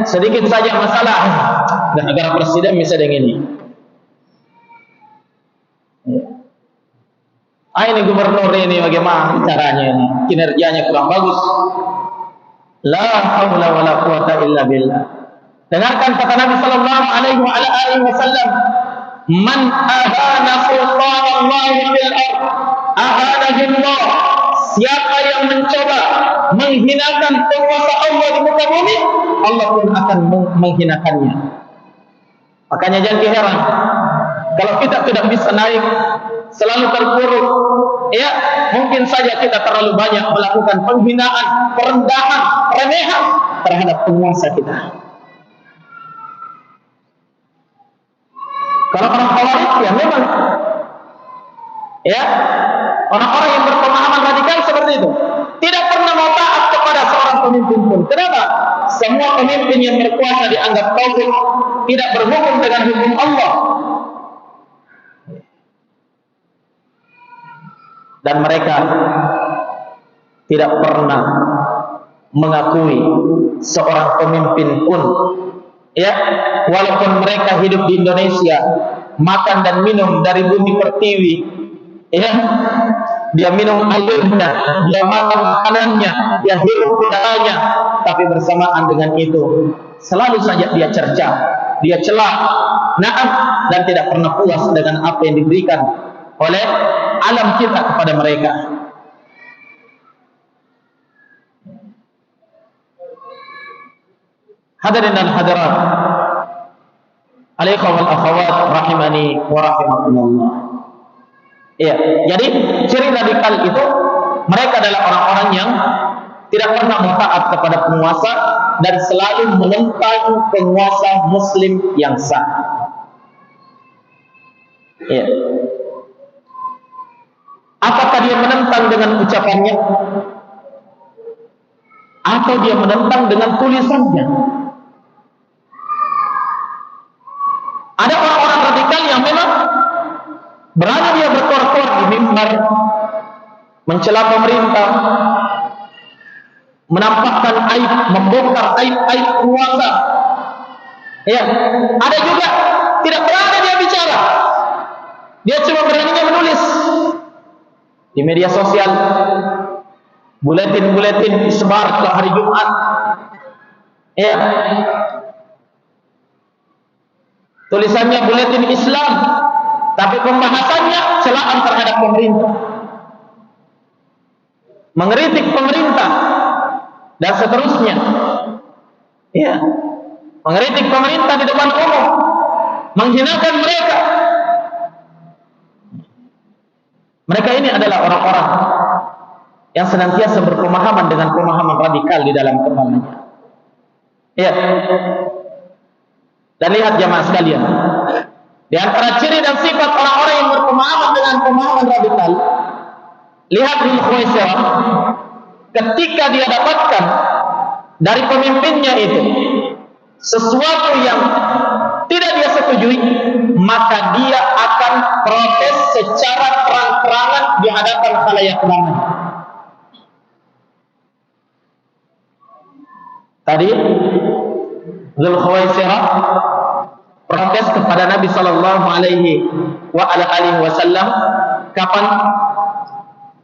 sedikit saja masalah negara presiden misalnya ini. Ini gubernur ini bagaimana caranya ini? Kinerjanya kurang bagus. La haula wala quwata illa billah. Dengarkan kata Nabi sallallahu alaihi wasallam, "Man ahana sultanallahi fil ard, ahanahullah." Siapa yang mencoba menghinakan penguasa Allah di muka bumi, Allah pun akan menghinakannya. Makanya jangan heran kalau kita tidak bisa naik, selalu terpuruk, ya mungkin saja kita terlalu banyak melakukan penghinaan, perendahan, remehan terhadap penguasa kita. Kalau orang Khawarij ya memang, ya orang-orang yang berpemahaman radikal seperti itu tidak pernah mau taat kepada seorang pemimpin pun. Kenapa? Semua pemimpin yang berkuasa dianggap taufik, tidak berhukum dengan hukum Allah. Dan mereka tidak pernah mengakui seorang pemimpin pun, ya walaupun mereka hidup di Indonesia, makan dan minum dari bumi pertiwi, ya dia minum airnya, dia makan makanannya, dia hidup udaranya, tapi bersamaan dengan itu selalu saja dia cerca, dia celah, naam, dan tidak pernah puas dengan apa yang diberikan oleh alam kita kepada mereka. Hadirin dan hadirat, alaikum wal akhawat rahimani wa rahimakumullah. Ya, jadi ciri radikal itu mereka adalah orang-orang yang tidak pernah taat kepada penguasa dan selalu menentang penguasa muslim yang sah. Ya. Apakah dia menentang dengan ucapannya atau dia menentang dengan tulisannya? Ada orang-orang radikal yang memang berani dia berkor-kor di mimbar, mencela pemerintah, menampakkan aib, membongkar aib-aib penguasa. Ya, ada juga tidak berani dia bicara, dia cuma beraninya menulis di media sosial, buletin-buletin disebar ke hari Jumat. Ya, tulisannya buletin Islam, tapi pembahasannya celaan terhadap pemerintah, mengkritik pemerintah dan seterusnya. Ya, mengkritik pemerintah di depan umum, menghinakan mereka. Mereka ini adalah orang-orang yang senantiasa berpemahaman dengan pemahaman radikal di dalam kepalanya. Ya. Dan lihat jamaah sekalian, di antara ciri dan sifat orang-orang yang berpemahaman dengan pemahaman radikal, lihat Dhul Khuwaisirah, ketika dia dapatkan dari pemimpinnya itu sesuatu yang tidak dia setujui, maka dia akan protes secara terang-terangan di hadapan khalayak ramai. Tadi Dhul Khuwaisirah protes kepada Nabi sallallahu alaihi wasallam kapan?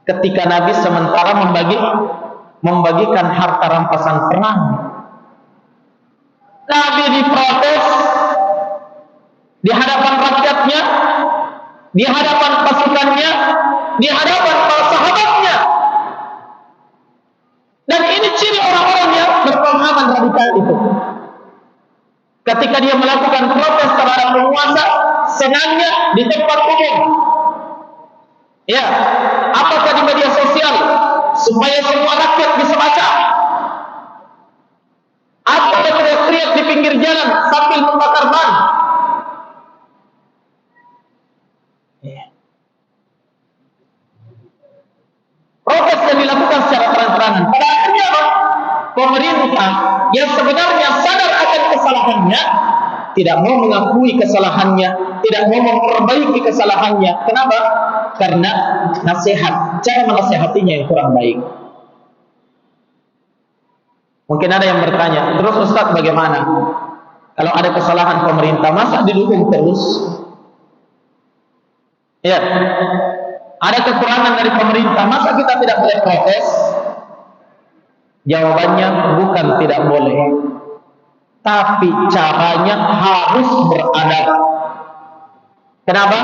Ketika Nabi sementara membagikan harta rampasan perang. Nabi diprotes di hadapan rakyatnya, di hadapan pasukannya, di hadapan para sahabatnya. Dan ini ciri orang-orang yang berpemahaman radikal itu. Ketika dia melakukan protes terhadap penguasa, senangnya di tempat umum. Ya, apakah di media sosial supaya semua rakyat bisa baca? Atau teriak-teriak di pinggir jalan sambil membakar ban? Protes yang dilakukan secara terang-terangan. Pada akhirnya pemerintah yang sebenarnya sadar akan kesalahannya tidak mau mengakui kesalahannya, tidak mau memperbaiki kesalahannya. Kenapa? Karena nasihat, cara menasihatinya yang kurang baik. Mungkin ada yang bertanya, terus Ustaz bagaimana? Kalau ada kesalahan pemerintah, masa didukung terus? Ya, ada kekurangan dari pemerintah, masa kita tidak boleh protes? Jawabannya bukan tidak boleh, tapi caranya harus beradab. Kenapa?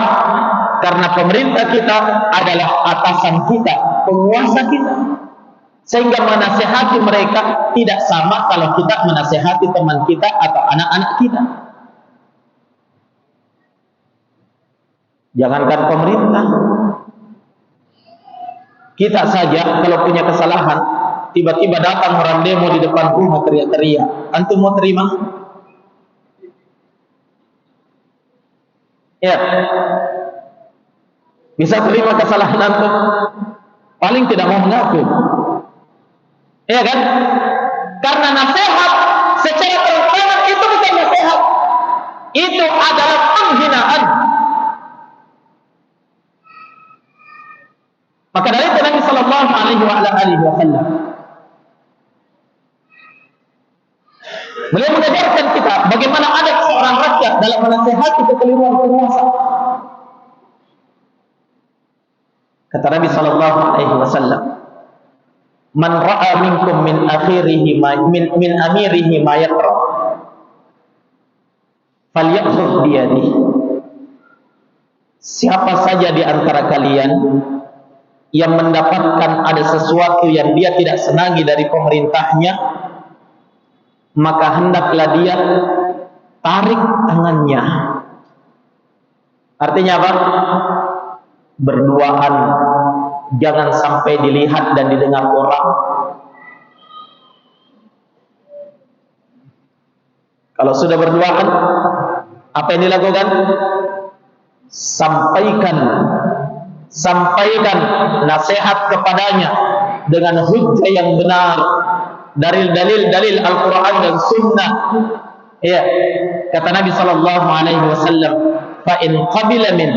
Karena pemerintah kita adalah atasan kita, penguasa kita. Sehingga menasihati mereka tidak sama kalau kita menasihati teman kita atau anak-anak kita. Jangankan pemerintah, kita saja kalau punya kesalahan, tiba-tiba datang orang demo di depan rumah teriak-teriak, antum mau terima? Ya, bisa terima kesalahan antum? Paling tidak mau mengaku. Ya kan? Karena nasihat secara terang itu bukan nasihat, itu adalah penghinaan. Maka dari itu Nabi Sallallahu Alaihi Wasallam beliau mengajarkan kita bagaimana adab seorang rakyat dalam menasihati kekeliruan penguasa. Kata Nabi Sallallahu Alaihi Wasallam, "Man ra'a minkum min akhirihi min amirihi ma yakra, falyakhudh biyadihi." Siapa saja di antara kalian yang mendapatkan ada sesuatu yang dia tidak senangi dari pemerintahnya, maka hendaklah dia tarik tangannya. Artinya apa? Berduaan, jangan sampai dilihat dan didengar orang. Kalau sudah berduaan, apa yang dilakukan? Sampaikan nasihat kepadanya dengan hujjah yang benar, dalil Al-Quran dan Sunnah. Ya, kata Nabi Sallallahu Alaihi Wasallam, "Fa in qabila min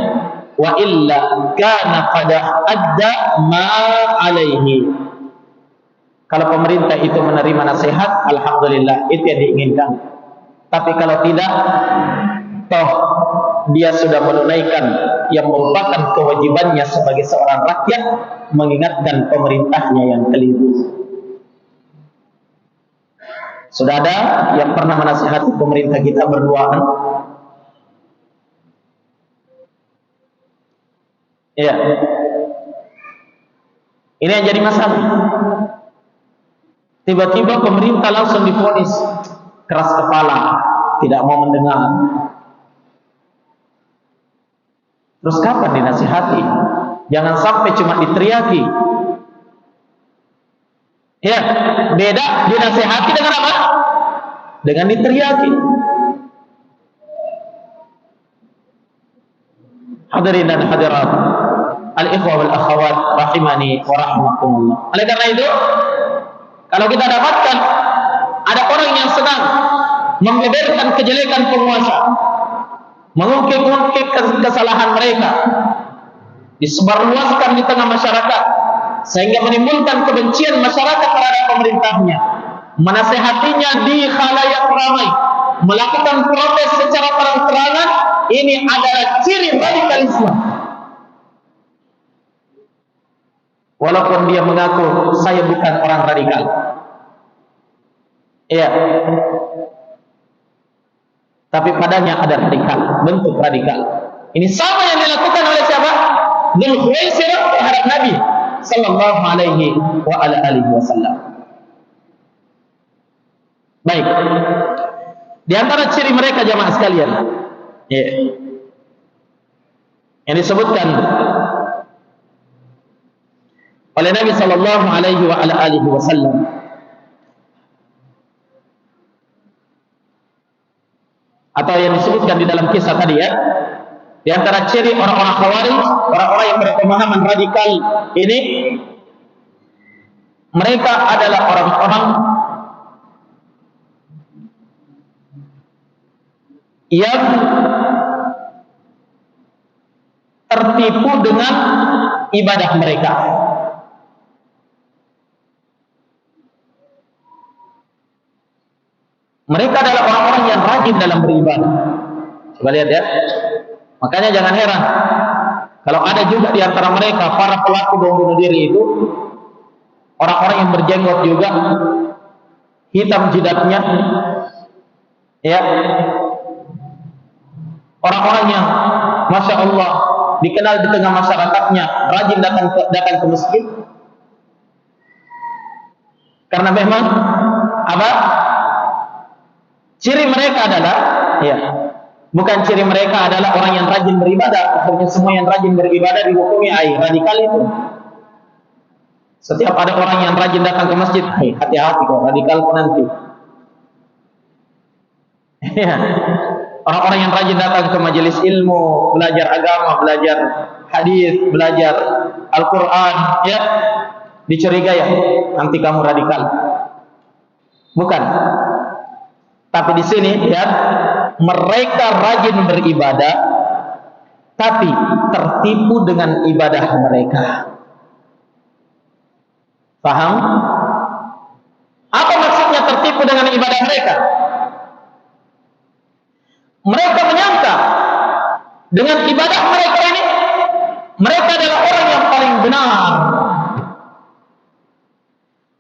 wa illa kana qad adda ma alaihi." Kalau pemerintah itu menerima nasihat, alhamdulillah, itu yang diinginkan. Tapi kalau tidak, toh dia sudah menunaikan yang merupakan kewajibannya sebagai seorang rakyat, mengingatkan pemerintahnya yang keliru. Sudah ada yang pernah menasihati pemerintah kita berduaan? Iya. Ini yang jadi masalah. Tiba-tiba pemerintah langsung divonis keras kepala, tidak mau mendengar. Terus kapan dinasihati? Jangan sampai cuma diteriaki. Ya, beda dinasihati dengan apa? Dengan diteriaki. Hadirin dan hadirat, al-ikhwah wal akhawat rahimani wa rahmakumullah. Oleh karena itu, kalau kita dapatkan ada orang yang sedang membeberkan kejelekan penguasa, mengungkit-ungkit kesalahan mereka, disebarluaskan di tengah masyarakat sehingga menimbulkan kebencian masyarakat terhadap pemerintahnya, menasehatinya di khalayak ramai, melakukan protes secara terang-terangan, ini adalah ciri radikalisme. Walaupun dia mengaku saya bukan orang radikal. Iya. Tapi padanya ada radikal, bentuk radikal. Ini sama yang dilakukan oleh siapa? Dzul Khuwaisirah terhadap Nabi Sallallahu Alaihi Wasallam. Baik. Di antara ciri mereka jamaah sekalian, ya, yang disebutkan oleh Nabi Sallallahu Alaihi Wasallam, atau yang disebutkan di dalam kisah tadi, ya, di antara ciri orang-orang Khawarij, orang-orang yang berpemahaman radikal ini, mereka adalah orang-orang yang tertipu dengan ibadah mereka. Mereka adalah orang-orang yang rajin dalam beribadah. Coba lihat ya. Makanya jangan heran kalau ada juga di antara mereka para pelaku bom bunuh diri itu orang-orang yang berjenggot juga, hitam jidatnya, ya, orang-orang yang masya Allah dikenal di tengah masyarakatnya rajin datang ke masjid, karena memang apa? Ciri mereka adalah, ya, bukan ciri mereka adalah orang yang rajin beribadah. Akhirnya semua yang rajin beribadah dihukumi radikal itu. Setiap ada orang yang rajin datang ke masjid, hati-hati kok, radikal pun nanti. Ya. Orang-orang yang rajin datang ke majelis ilmu, belajar agama, belajar hadis, belajar Al-Quran, ya, dicurigai nanti kamu radikal. Bukan. Tapi di sini ya, mereka rajin beribadah, tapi tertipu dengan ibadah mereka. Paham? Apa maksudnya tertipu dengan ibadah mereka? Mereka menyangka dengan ibadah mereka ini, mereka adalah orang yang paling benar.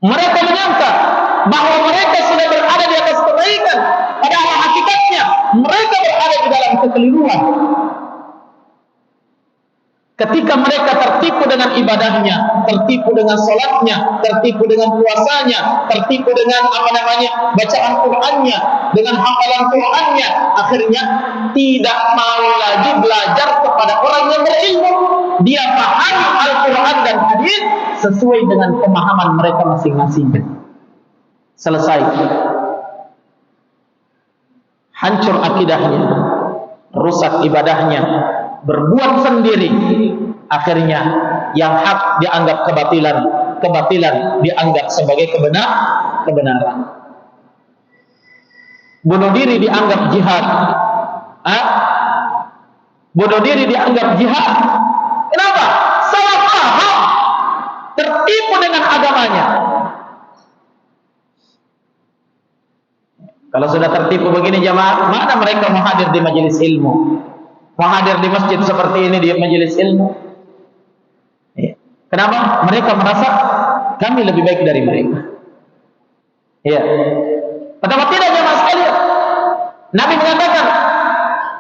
Mereka menyangka bahwa mereka sudah berada di atas kebaikan, padahal hakikatnya mereka berada di dalam kekeliruan. Ketika mereka tertipu dengan ibadahnya, tertipu dengan sholatnya, tertipu dengan puasanya, tertipu dengan bacaan Qur'annya, dengan hafalan Qur'annya, akhirnya tidak mau lagi belajar kepada orang yang berilmu. Dia pahami Al-Quran dan hadis sesuai dengan pemahaman mereka masing-masing. Selesai. Hancur akidahnya, rusak ibadahnya, berbuat sendiri. Akhirnya yang hak dianggap kebatilan, kebatilan dianggap sebagai kebenaran. Bunuh diri dianggap jihad. Bunuh diri dianggap jihad. Kenapa? Salah paham, tertipu dengan agamanya. Kalau sudah tertipu begini jamaah, mana mereka mau hadir di majelis ilmu? Mau hadir di masjid seperti ini, di majelis ilmu? Kenapa? Mereka merasa kami lebih baik dari mereka. Iya. Betapa tidak jamaah sekalian. Nabi mengatakan,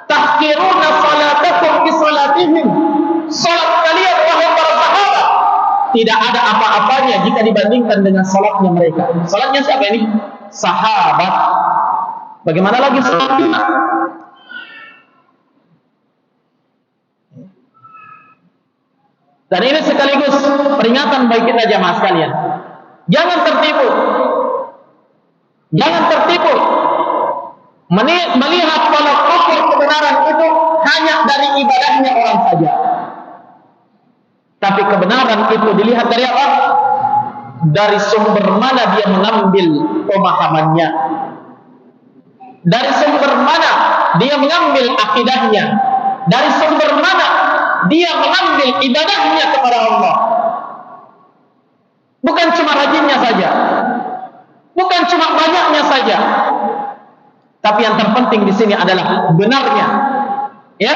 tahqiruna salatakum bi salatihim. Salat kalian wahai para sahabat tidak ada apa-apanya jika dibandingkan dengan salatnya mereka. Salatnya siapa ini? Sahabat. Bagaimana lagi salat kita? Dan ini sekaligus peringatan bagi kita jamaah sekalian. Jangan tertipu. Jangan tertipu. Melihat kalau ukur kebenaran itu hanya dari ibadahnya orang saja. Tapi kebenaran itu dilihat dari apa? Dari sumber mana dia mengambil pemahamannya. Dari sumber mana dia mengambil akidahnya. Dari sumber mana dia mengambil ibadahnya kepada Allah. Bukan cuma rajinnya saja, bukan cuma banyaknya saja, tapi yang terpenting di sini adalah benarnya. Ya,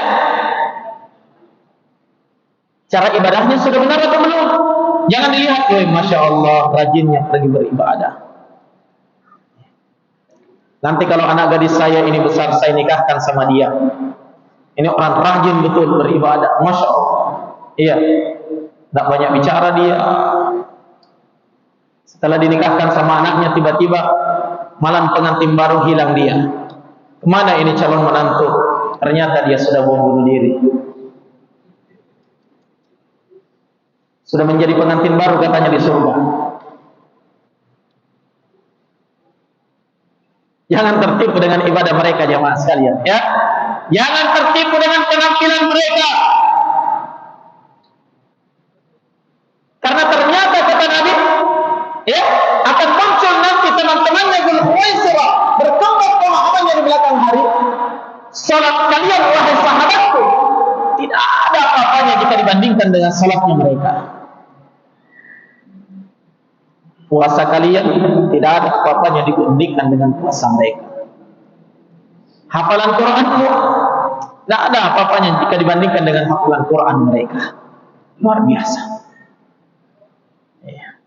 cara ibadahnya sudah benar atau belum? Jangan dilihat, masya Allah rajinnya pergi beribadah. Nanti kalau anak gadis saya ini besar, saya nikahkan sama dia. Ini orang rajin betul beribadah, masya Allah. Iya, tidak banyak bicara dia. Setelah dinikahkan sama anaknya, tiba-tiba malam pengantin baru hilang dia. Kemana ini calon menantu? Ternyata dia sudah bom bunuh diri. Sudah menjadi pengantin baru katanya di surga. Jangan tertipu dengan ibadah mereka jamaah sekalian, ya. Jangan tertipu dengan penampilan mereka. Karena ternyata kata Nabi, ya, akan muncul nanti teman-temannya Dzul-Khuwaisirah berkembang pemahamannya di belakang hari. Salat kalian wahai sahabatku tidak ada apa-apanya jika dibandingkan dengan salatnya mereka. Puasa kalian tidak ada apa-apanya dibandingkan dengan puasa mereka. Hafalan Quranmu tidak ada apa-apanya jika dibandingkan dengan hafalan Quran mereka. Luar biasa. Ya.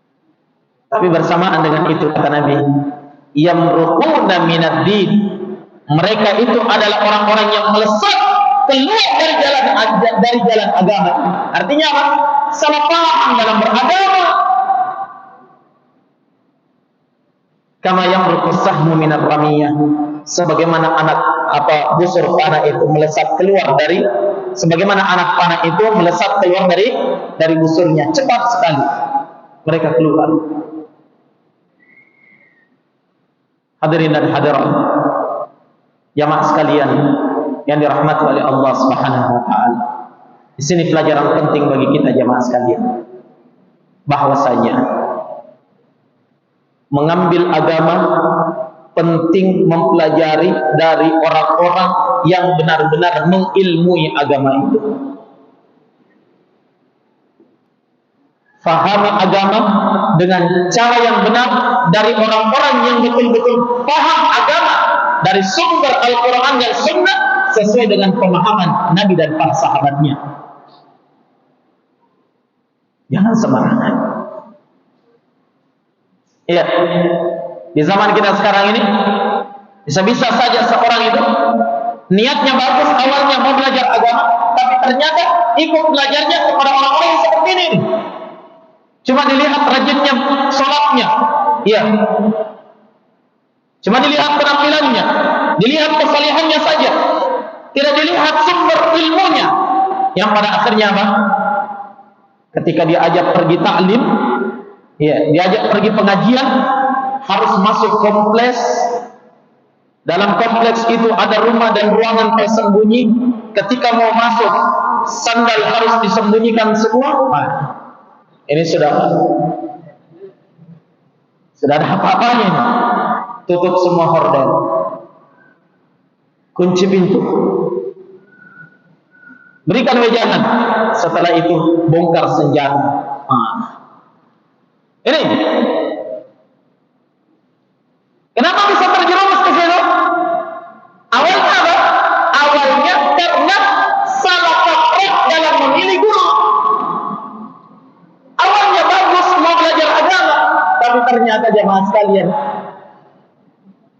Tapi bersamaan dengan itu kata Nabi, yamruquna minad din. Mereka itu adalah orang-orang yang melesat keluar dari jalan agama. Artinya apa? Salah paham dalam beragama. Kama yamruqus sahmu minat ramiyah. Sebagaimana busur panah itu melesat keluar dari, sebagaimana anak panah itu melesat keluar dari busurnya, cepat sekali mereka keluar. Hadirin dan hadirat jamaah sekalian yang dirahmati oleh Allah Subhanahu wa taala. Di sini pelajaran penting bagi kita jamaah sekalian, bahwasanya mengambil agama penting mempelajari dari orang-orang yang benar-benar mengilmui agama itu. Fahami agama dengan cara yang benar dari orang-orang yang betul-betul paham agama dari sumber Al-Quran dan Sunnah sesuai dengan pemahaman Nabi dan para sahabatnya. Jangan sembarangan. Iya, di zaman kita sekarang ini bisa-bisa saja seorang itu niatnya bagus, awalnya mau belajar agama, tapi ternyata ikut belajarnya kepada orang-orang yang seperti ini. Cuma dilihat rajinnya sholatnya, iya. Cuma dilihat penampilannya, dilihat kesalehannya saja, tidak dilihat sumber ilmunya. Yang pada akhirnya apa? Ketika diajak pergi taklim, ya, diajak pergi pengajian, harus masuk kompleks. Dalam kompleks itu ada rumah dan ruangan tersembunyi. Ketika mau masuk, sandal harus disembunyikan semua. Nah, ini sudah ada apa-apanya. Tutup semua hordeng, kunci pintu, berikan wejangan. Setelah itu bongkar senjata. Ini kenapa bisa terjerumus ke situ? Awalnya apa? Awalnya karena salah kaprah dalam memilih guru. Awalnya bagus mau belajar agama, tapi ternyata jemaah sekalian,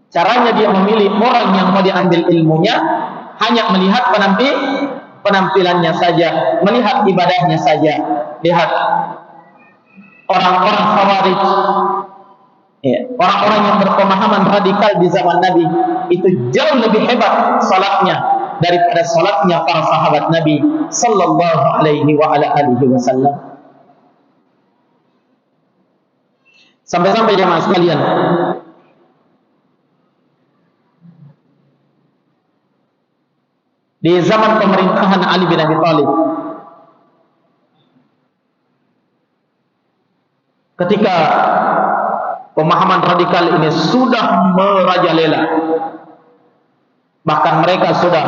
caranya dia memilih orang yang mau diambil ilmunya hanya melihat penampilannya saja, melihat ibadahnya saja. Lihat orang-orang Khawarij, ya, orang-orang yang berpemahaman radikal di zaman Nabi itu jauh lebih hebat salatnya daripada salatnya para sahabat Nabi sallallahu alaihi wasallam. Sampai-sampai jemaah sekalian, di zaman pemerintahan Ali bin Abi Thalib, ketika pemahaman radikal ini sudah merajalela, bahkan mereka sudah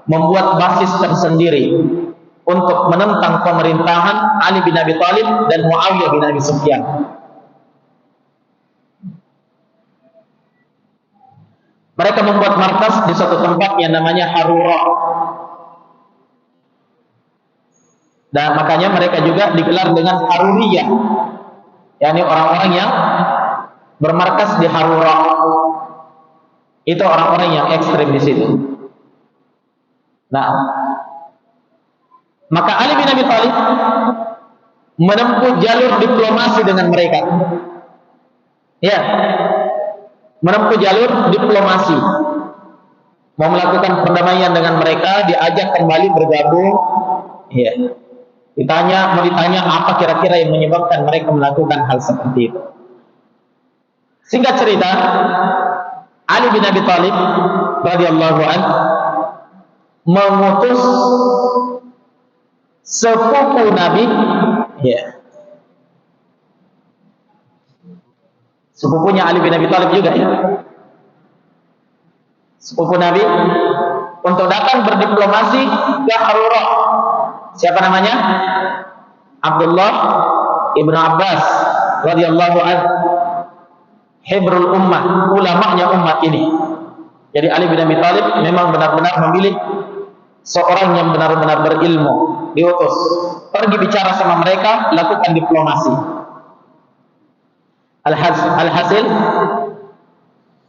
membuat basis tersendiri untuk menentang pemerintahan Ali bin Abi Thalib dan Muawiyah bin Abi Sufyan. Mereka membuat markas di suatu tempat yang namanya Harura. Dan makanya mereka juga digelar dengan Haruriyah, yakni orang-orang yang bermarkas di Harura. Itu orang-orang yang ekstrem di situ. Nah, maka Ali bin Abi Thalib menempuh jalur diplomasi dengan mereka. Ya, menempuh jalur diplomasi, mau melakukan perdamaian dengan mereka, diajak kembali bergabung. Ya, mau ditanya apa kira-kira yang menyebabkan mereka melakukan hal seperti itu. Singkat cerita, Ali bin Abi Thalib radhiyallahu anhu mengutus sepupu Nabi, ya, sepupunya Ali bin Abi Thalib juga, ya, sepupu Nabi, untuk datang berdiplomasi ke Harura. Siapa namanya? Abdullah ibnu Abbas radhiyallahu anhu, hibrul ummah, ulamanya umat ini. Jadi Ali bin Abi Thalib memang benar-benar memilih seorang yang benar-benar berilmu, diutus pergi bicara sama mereka, lakukan diplomasi. Alhasil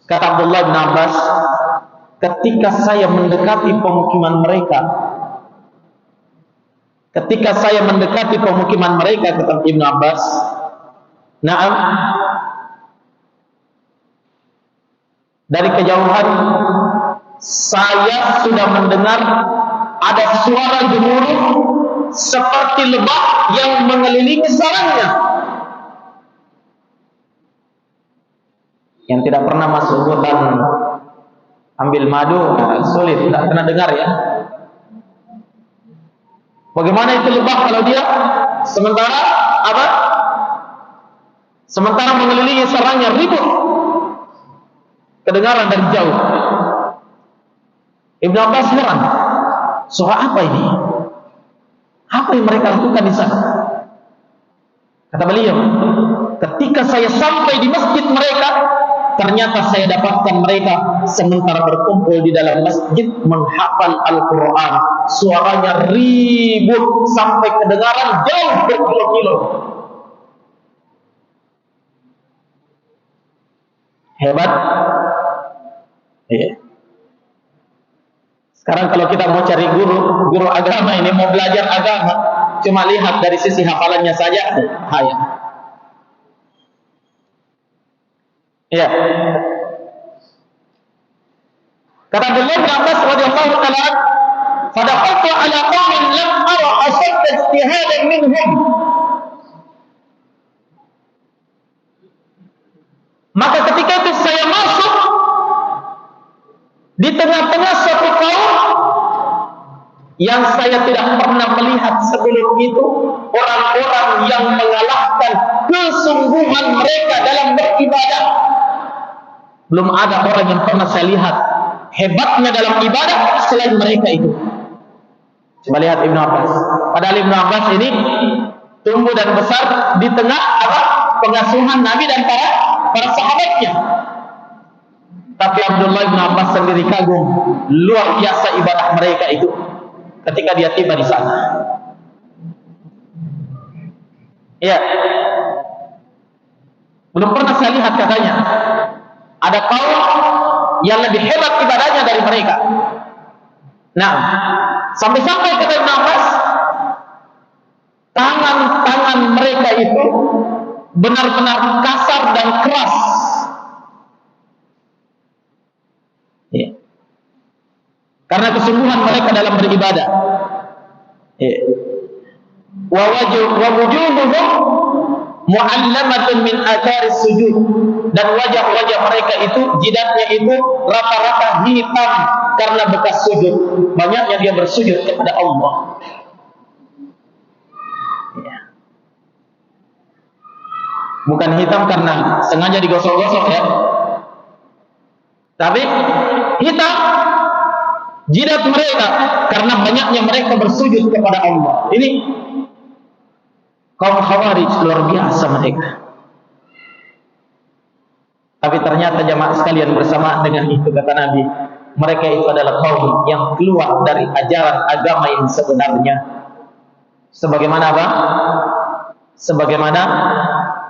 kata Abdullah bin Abbas, ketika saya mendekati pemukiman mereka, kata Ibn Abbas, na'am, dari kejauhan saya sudah mendengar ada suara gemuruh seperti lebah yang mengelilingi sarangnya. Yang tidak pernah masuk hutan ambil madu, sulit, tidak pernah dengar ya. Bagaimana itu lebah kalau dia sementara apa? Sementara mengelilingi sarangnya, ribut, kedengaran dari jauh. Ibnu Abbas heran, suara apa ini? Apa yang mereka lakukan di sana? Kata beliau, ketika saya sampai di masjid mereka, ternyata saya dapatkan mereka sementara berkumpul di dalam masjid menghafal Al-Quran. Suaranya ribut sampai kedengaran jauh berkilo-kilo. Hebat. Iya. Sekarang kalau kita mau cari guru agama ini, mau belajar agama, cuma lihat dari sisi hafalannya saja, hayal. Ya. Kata Abdullah bin Abbas radhiyallahu ta'ala, "Fadakhaltu ala qaumin lam ara ashadda ijtihadan minhum." Maka ketika itu saya masuk di tengah-tengah suatu kaum yang saya tidak pernah melihat sebelum itu, orang-orang yang mengalahkan kesungguhan mereka dalam beribadah. Belum ada orang yang pernah saya lihat hebatnya dalam ibadah selain mereka itu. Coba lihat Ibnu Abbas. Padahal Ibnu Abbas ini tumbuh dan besar di tengah pengasuhan Nabi dan para sahabatnya. Tapi Abdullah bin Abbas sendiri kagum luar biasa ibadah mereka itu ketika dia tiba di sana. Ya, belum pernah saya lihat katanya ada kaum yang lebih hebat ibadahnya dari mereka. Nah, sampai-sampai kata Ibn Abbas, tangan-tangan mereka itu benar-benar kasar dan keras. Ya. Karena kesungguhan mereka dalam beribadah. Ya. Wa wujuhuhum mu'allamatun min atharis sujud, dan wajah-wajah mereka itu, jidatnya itu rata-rata hitam karena bekas sujud. Banyaknya dia bersujud kepada Allah. Ya. Bukan hitam karena sengaja digosok-gosok ya, tapi hitam jidat mereka karena banyaknya mereka bersujud kepada Allah. Ini kaum Khawarij luar biasa mereka. Tapi ternyata jamaah sekalian, bersama dengan itu kata Nabi, mereka itu adalah kaum yang keluar dari ajaran agama yang sebenarnya. Sebagaimana apa? Sebagaimana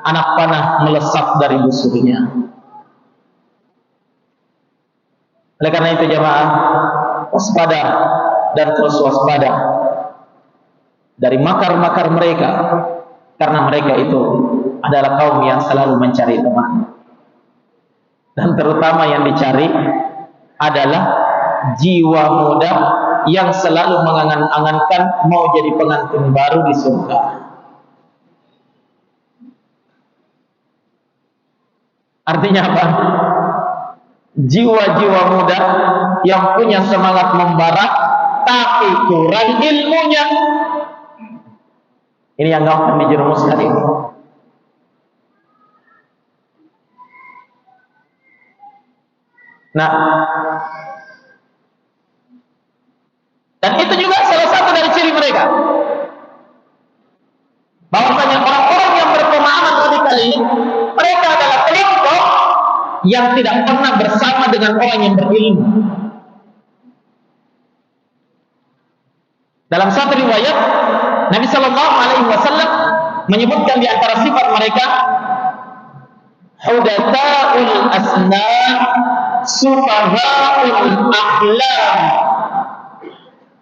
anak panah melesat dari busurnya. Oleh karena itu jamaah, waspada dan terus waspada dari makar-makar mereka, karena mereka itu adalah kaum yang selalu mencari teman, dan terutama yang dicari adalah jiwa muda yang selalu mengangan-angankan mau jadi pengantin baru di surga. Artinya apa? Jiwa-jiwa muda yang punya semangat membara tapi kurang ilmunya. Ini yang gampang dijerumuskan ini. Nah, dan itu juga salah satu dari ciri mereka, bahwasanya orang-orang yang berpemahaman radikal ini, mereka adalah kelompok yang tidak pernah bersama dengan orang yang berilmu. Dalam satu riwayat, Nabi Shallallahu Alaihi Wasallam menyebutkan di antara sifat mereka, hudatsaul asnan, sufahaul ahlam.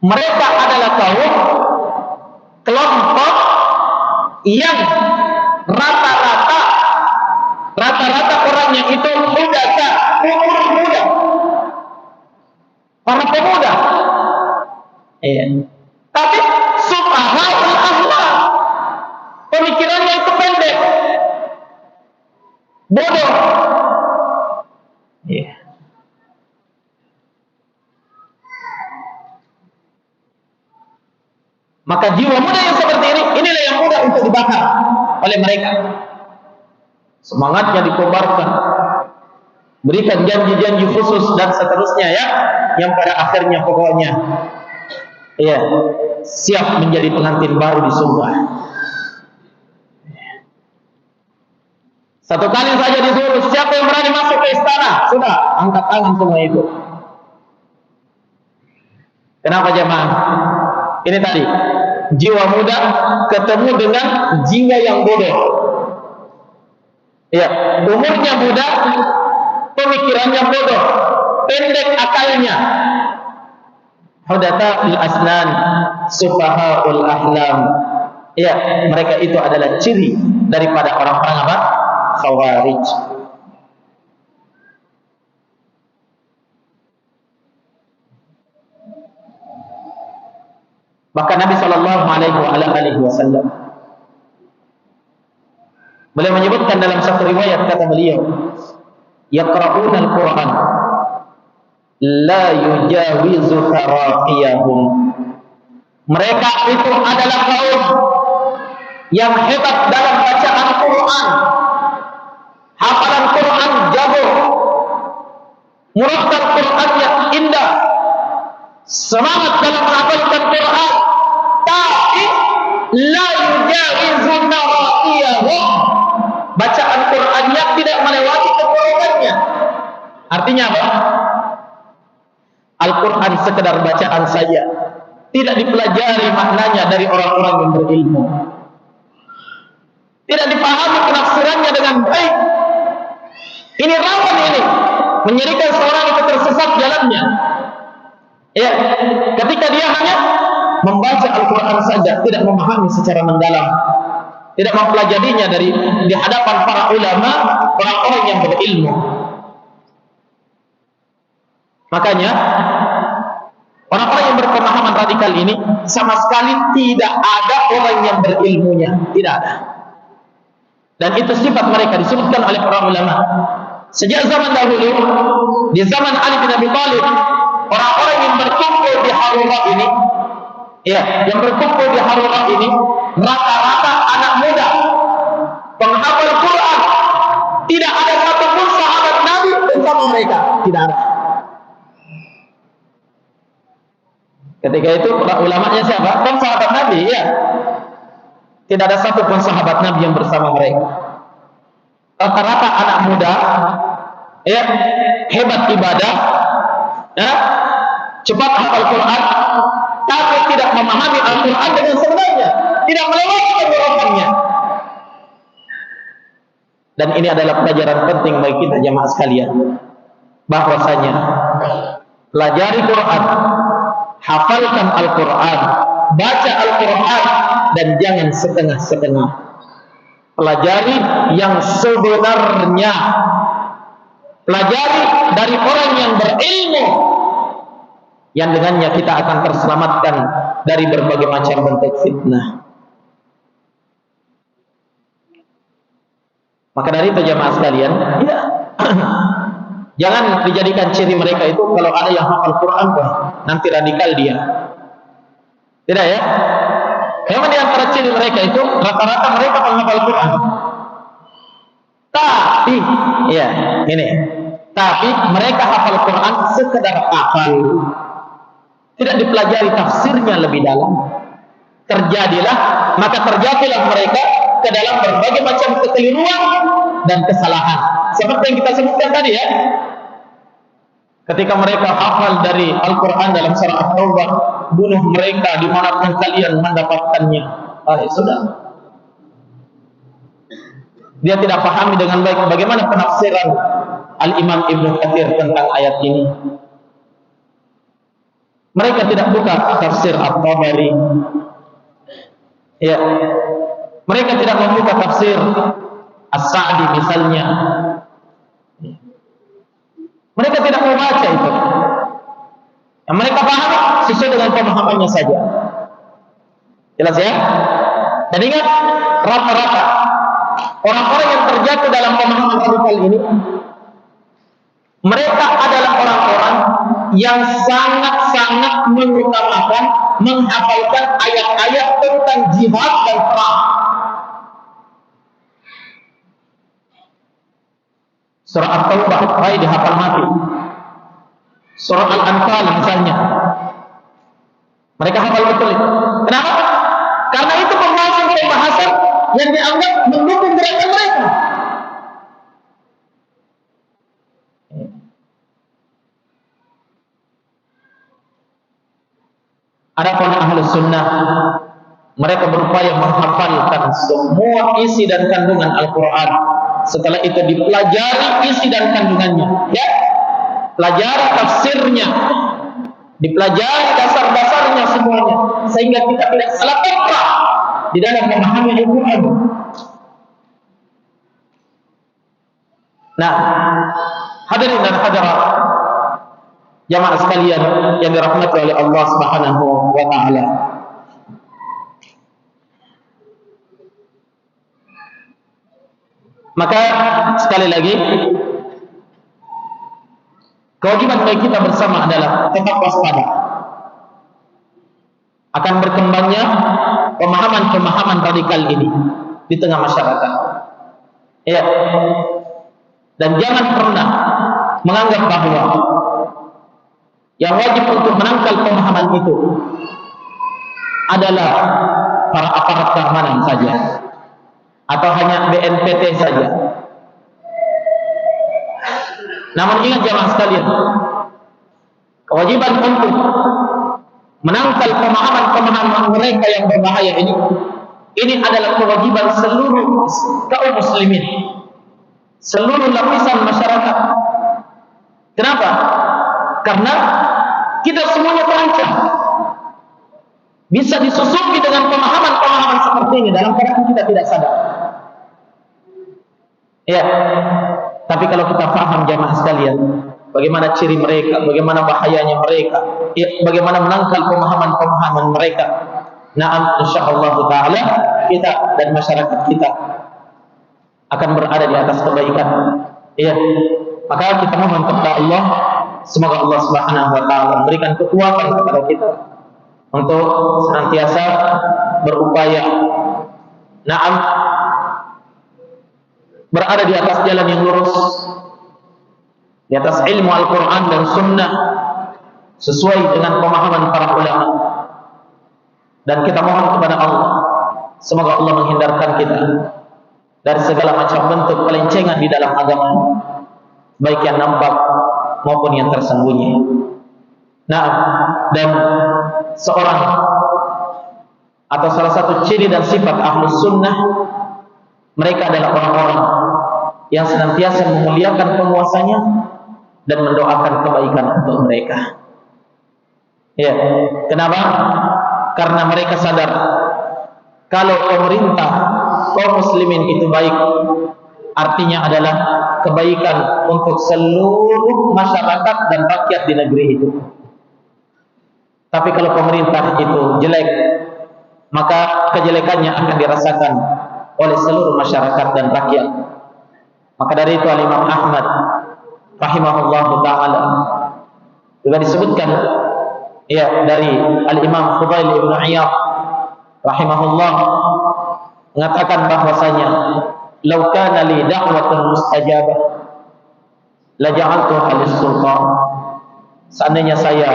Mereka adalah kaum, kelompok yang rata-rata orangnya itu hudatsa, umur muda, para pemuda. Tapi sufahaul ahlam, pemikirannya itu pendek, bodoh. Maka jiwa muda yang seperti ini, inilah yang mudah untuk dibakar oleh mereka. Semangatnya dikobarkan, berikan janji-janji khusus dan seterusnya, ya, yang pada akhirnya pokoknya siap menjadi pengantin baru di surga. Satu kali saja disuruh, siapa yang berani masuk ke istana, sudah angkat tangan semua itu. Kenapa jemaah? Ini tadi, jiwa muda ketemu dengan jiwa yang bodoh. Umurnya muda, pemikirannya bodoh, pendek akalnya. Hudatsaul asnan, sufahaul ahlam. Mereka itu adalah ciri daripada orang-orang apa? Khawarij. Bahkan Nabi Shallallahu Alaihi Wasallam beliau menyebutkan dalam satu riwayat, kata beliau, yaqra'una al-Quran la yujawizu taraqiyahum. Mereka itu adalah kaum yang hebat dalam bacaan Quran, hafalan Quran jago, murattal Qurannya indah, semangat dalam menghafalkan Quran, tapi la yujawizu taraqiyahum, bacaan Qurannya tidak melewati tenggorokannya. Artinya apa? Al-Quran sekedar bacaan saja, tidak dipelajari maknanya dari orang-orang yang berilmu, tidak dipahami penafsirannya dengan baik. Ini rawan, ini menyerikan seorang itu tersesat jalannya. Ketika dia hanya membaca Al-Quran saja, tidak memahami secara mendalam, tidak mempelajarinya di hadapan para ulama, orang-orang yang berilmu. Makanya orang-orang yang berpemahaman radikal ini sama sekali tidak ada orang yang berilmunya, tidak ada. Dan itu sifat mereka disebutkan oleh para ulama. Sejak zaman dahulu, di zaman Ali bin Abi Thalib, orang-orang yang berkumpul di Harura ini, rata-rata anak muda, penghafal Quran. Tidak ada satupun sahabat Nabi bersama mereka, tidak ada. Ketika itu ulamanya siapa? Kan sahabat Nabi, Tidak ada satupun sahabat Nabi yang bersama mereka. Rata-rata anak muda, hebat ibadah, cepat hafal Quran, tapi tidak memahami Al-Quran dengan sebenarnya, tidak melewati tenggorokannya. Dan ini adalah pelajaran penting bagi kita jamaah sekalian, bahwasanya pelajari Quran, hafalkan Al-Quran, baca Al-Quran, dan jangan setengah-setengah. Pelajari yang sebenarnya, pelajari dari orang yang berilmu, yang dengannya kita akan terselamatkan dari berbagai macam bentuk fitnah. Maka dari itu jamaah sekalian, jangan dijadikan ciri mereka itu kalau ada yang hafal Quran, nanti radikal dia. Tidak, ya. Memang di antara ciri mereka itu rata-rata mereka menghafal Quran. Tapi, tapi mereka hafal Quran sekedar hafal, tidak dipelajari tafsirnya lebih dalam. Maka terjadilah mereka ke dalam berbagai macam kekeliruan dan kesalahan. seperti yang kita sebutkan tadi ya, ketika mereka hafal dari Al-Quran dalam surah At-Taubah, bunuh mereka dimanapun kalian mendapatkannya. Sudah. Dia tidak pahami dengan baik bagaimana penafsiran Al-Imam Ibnu Katsir tentang ayat ini. Mereka tidak buka tafsir At-Tabari. Ya. Mereka tidak membuka tafsir As-Sa'di misalnya. Mereka tidak membaca itu. Yang mereka paham sesuai dengan pemahamannya saja. Jelas ya? Dan ingat, rata-rata orang-orang yang terjatuh dalam pemahaman radikal ini, mereka adalah orang-orang yang sangat-sangat mengutamakan, menghafalkan ayat-ayat tentang jihad dan perang. Surah At-Taubah baik dihafal mati. Surah Al-Anfal misalnya, mereka hafal betul. Kenapa? Karena itu pembahasan yang dianggap mendukung gerakan mereka. Adapun Ahlus Sunnah, mereka berupaya menghafalkan semua isi dan kandungan Al-Quran. Setelah itu dipelajari isi dan kandungannya, ya, pelajari tafsirnya, dipelajari dasar-dasarnya semuanya, sehingga kita tidak salah kaprah di dalam memahami Al-Quran. Nah, hadirin dan hadirat jamaah sekalian yang dirahmati oleh Allah Subhanahu wa taala. Maka sekali lagi, kewajiban bagi kita bersama adalah tetap waspada akan berkembangnya pemahaman-pemahaman radikal ini di tengah masyarakat. Ya. Dan jangan pernah menganggap bahwa yang wajib untuk menangkal pemahaman itu adalah para aparat keamanan saja, atau hanya BNPT saja. Namun ingat jamaah sekalian, kewajiban untuk menangkal pemahaman-pemahaman mereka yang berbahaya ini adalah kewajiban seluruh kaum muslimin, seluruh lapisan masyarakat. Kenapa? Karena kita semuanya terancam bisa disusupi dengan pemahaman-pemahaman seperti ini dalam keadaan kita tidak sadar. Ya, tapi kalau kita paham jamaah sekalian, bagaimana ciri mereka, bagaimana bahayanya mereka, ya, bagaimana menangkal pemahaman-pemahaman mereka, na'am, insyaallah ta'ala kita dan masyarakat kita akan berada di atas kebaikan. Ya, maka kita mohon kepada Allah, semoga Allah Subhanahu wa taala memberikan kekuatan kepada kita untuk senantiasa berupaya, na'am, berada di atas jalan yang lurus, di atas ilmu Al-Quran dan Sunnah sesuai dengan pemahaman para ulama. Dan kita mohon kepada Allah, semoga Allah menghindarkan kita dari segala macam bentuk pelencengan di dalam agama, baik yang nampak maupun yang tersembunyi. Nah, dan seorang atau salah satu ciri dan sifat Ahlus Sunnah, mereka adalah orang-orang yang senantiasa memuliakan penguasanya dan mendoakan kebaikan untuk mereka. Ya, kenapa? Karena mereka sadar kalau pemerintah kaum muslimin itu baik, artinya adalah kebaikan untuk seluruh masyarakat dan rakyat di negeri itu. Tapi kalau pemerintah itu jelek, maka kejelekannya akan dirasakan oleh seluruh masyarakat dan rakyat. Maka dari itu Al-Imam Ahmad rahimahullah ta'ala juga disebutkan, ya, dari Al-Imam Fudail ibn Iyad rahimahullah mengatakan bahwasanya, "Lau kana li da'watun mustajabah la ja'altuha lis-sultan." Seandainya saya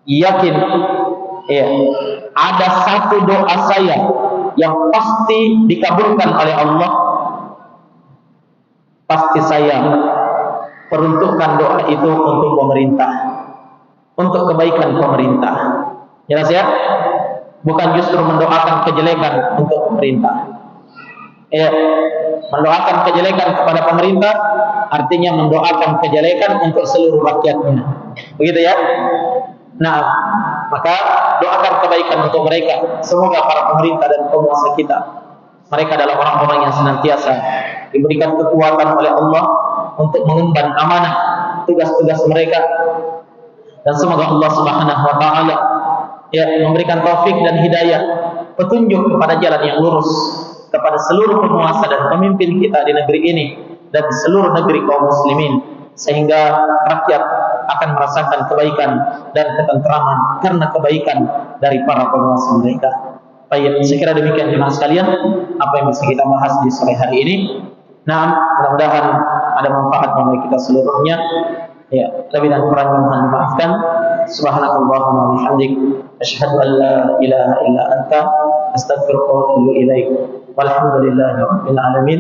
yakin, ya, ada satu doa saya yang pasti dikabulkan oleh Allah, pasti saya peruntukkan doa itu untuk pemerintah, untuk kebaikan pemerintah. Jelas ya? Bukan justru mendoakan kejelekan untuk pemerintah. Ya, mendoakan kejelekan kepada pemerintah artinya mendoakan kejelekan untuk seluruh rakyatnya. Begitu ya? Nah, maka doakan kebaikan untuk mereka. Semoga para pemerintah dan penguasa kita, mereka adalah orang-orang yang senantiasa diberikan kekuatan oleh Allah untuk mengemban amanah tugas-tugas mereka, dan semoga Allah Subhanahu wa taala ya memberikan taufik dan hidayah, petunjuk kepada jalan yang lurus kepada seluruh penguasa dan pemimpin kita di negeri ini dan di seluruh negeri kaum muslimin, sehingga rakyat akan merasakan kebaikan dan ketentraman karena kebaikan dari para penguasa mereka. Baik, saya kira demikian jemaah sekalian apa yang bisa kita bahas di sore hari ini. Nah, mudah-mudahan ada manfaatnya bagi kita seluruhnya. Ya, lebih dan kurangnya mohon dimaafkan. Subhanakallahumma wa bihamdik, asyhadu an la ilaha illa anta, astaghfiruka wa atubu ilaik. Walhamdulillahi rabbil alamin.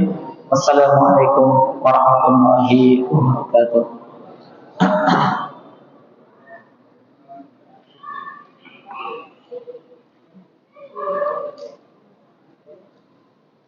Wassalamualaikum warahmatullahi wabarakatuh.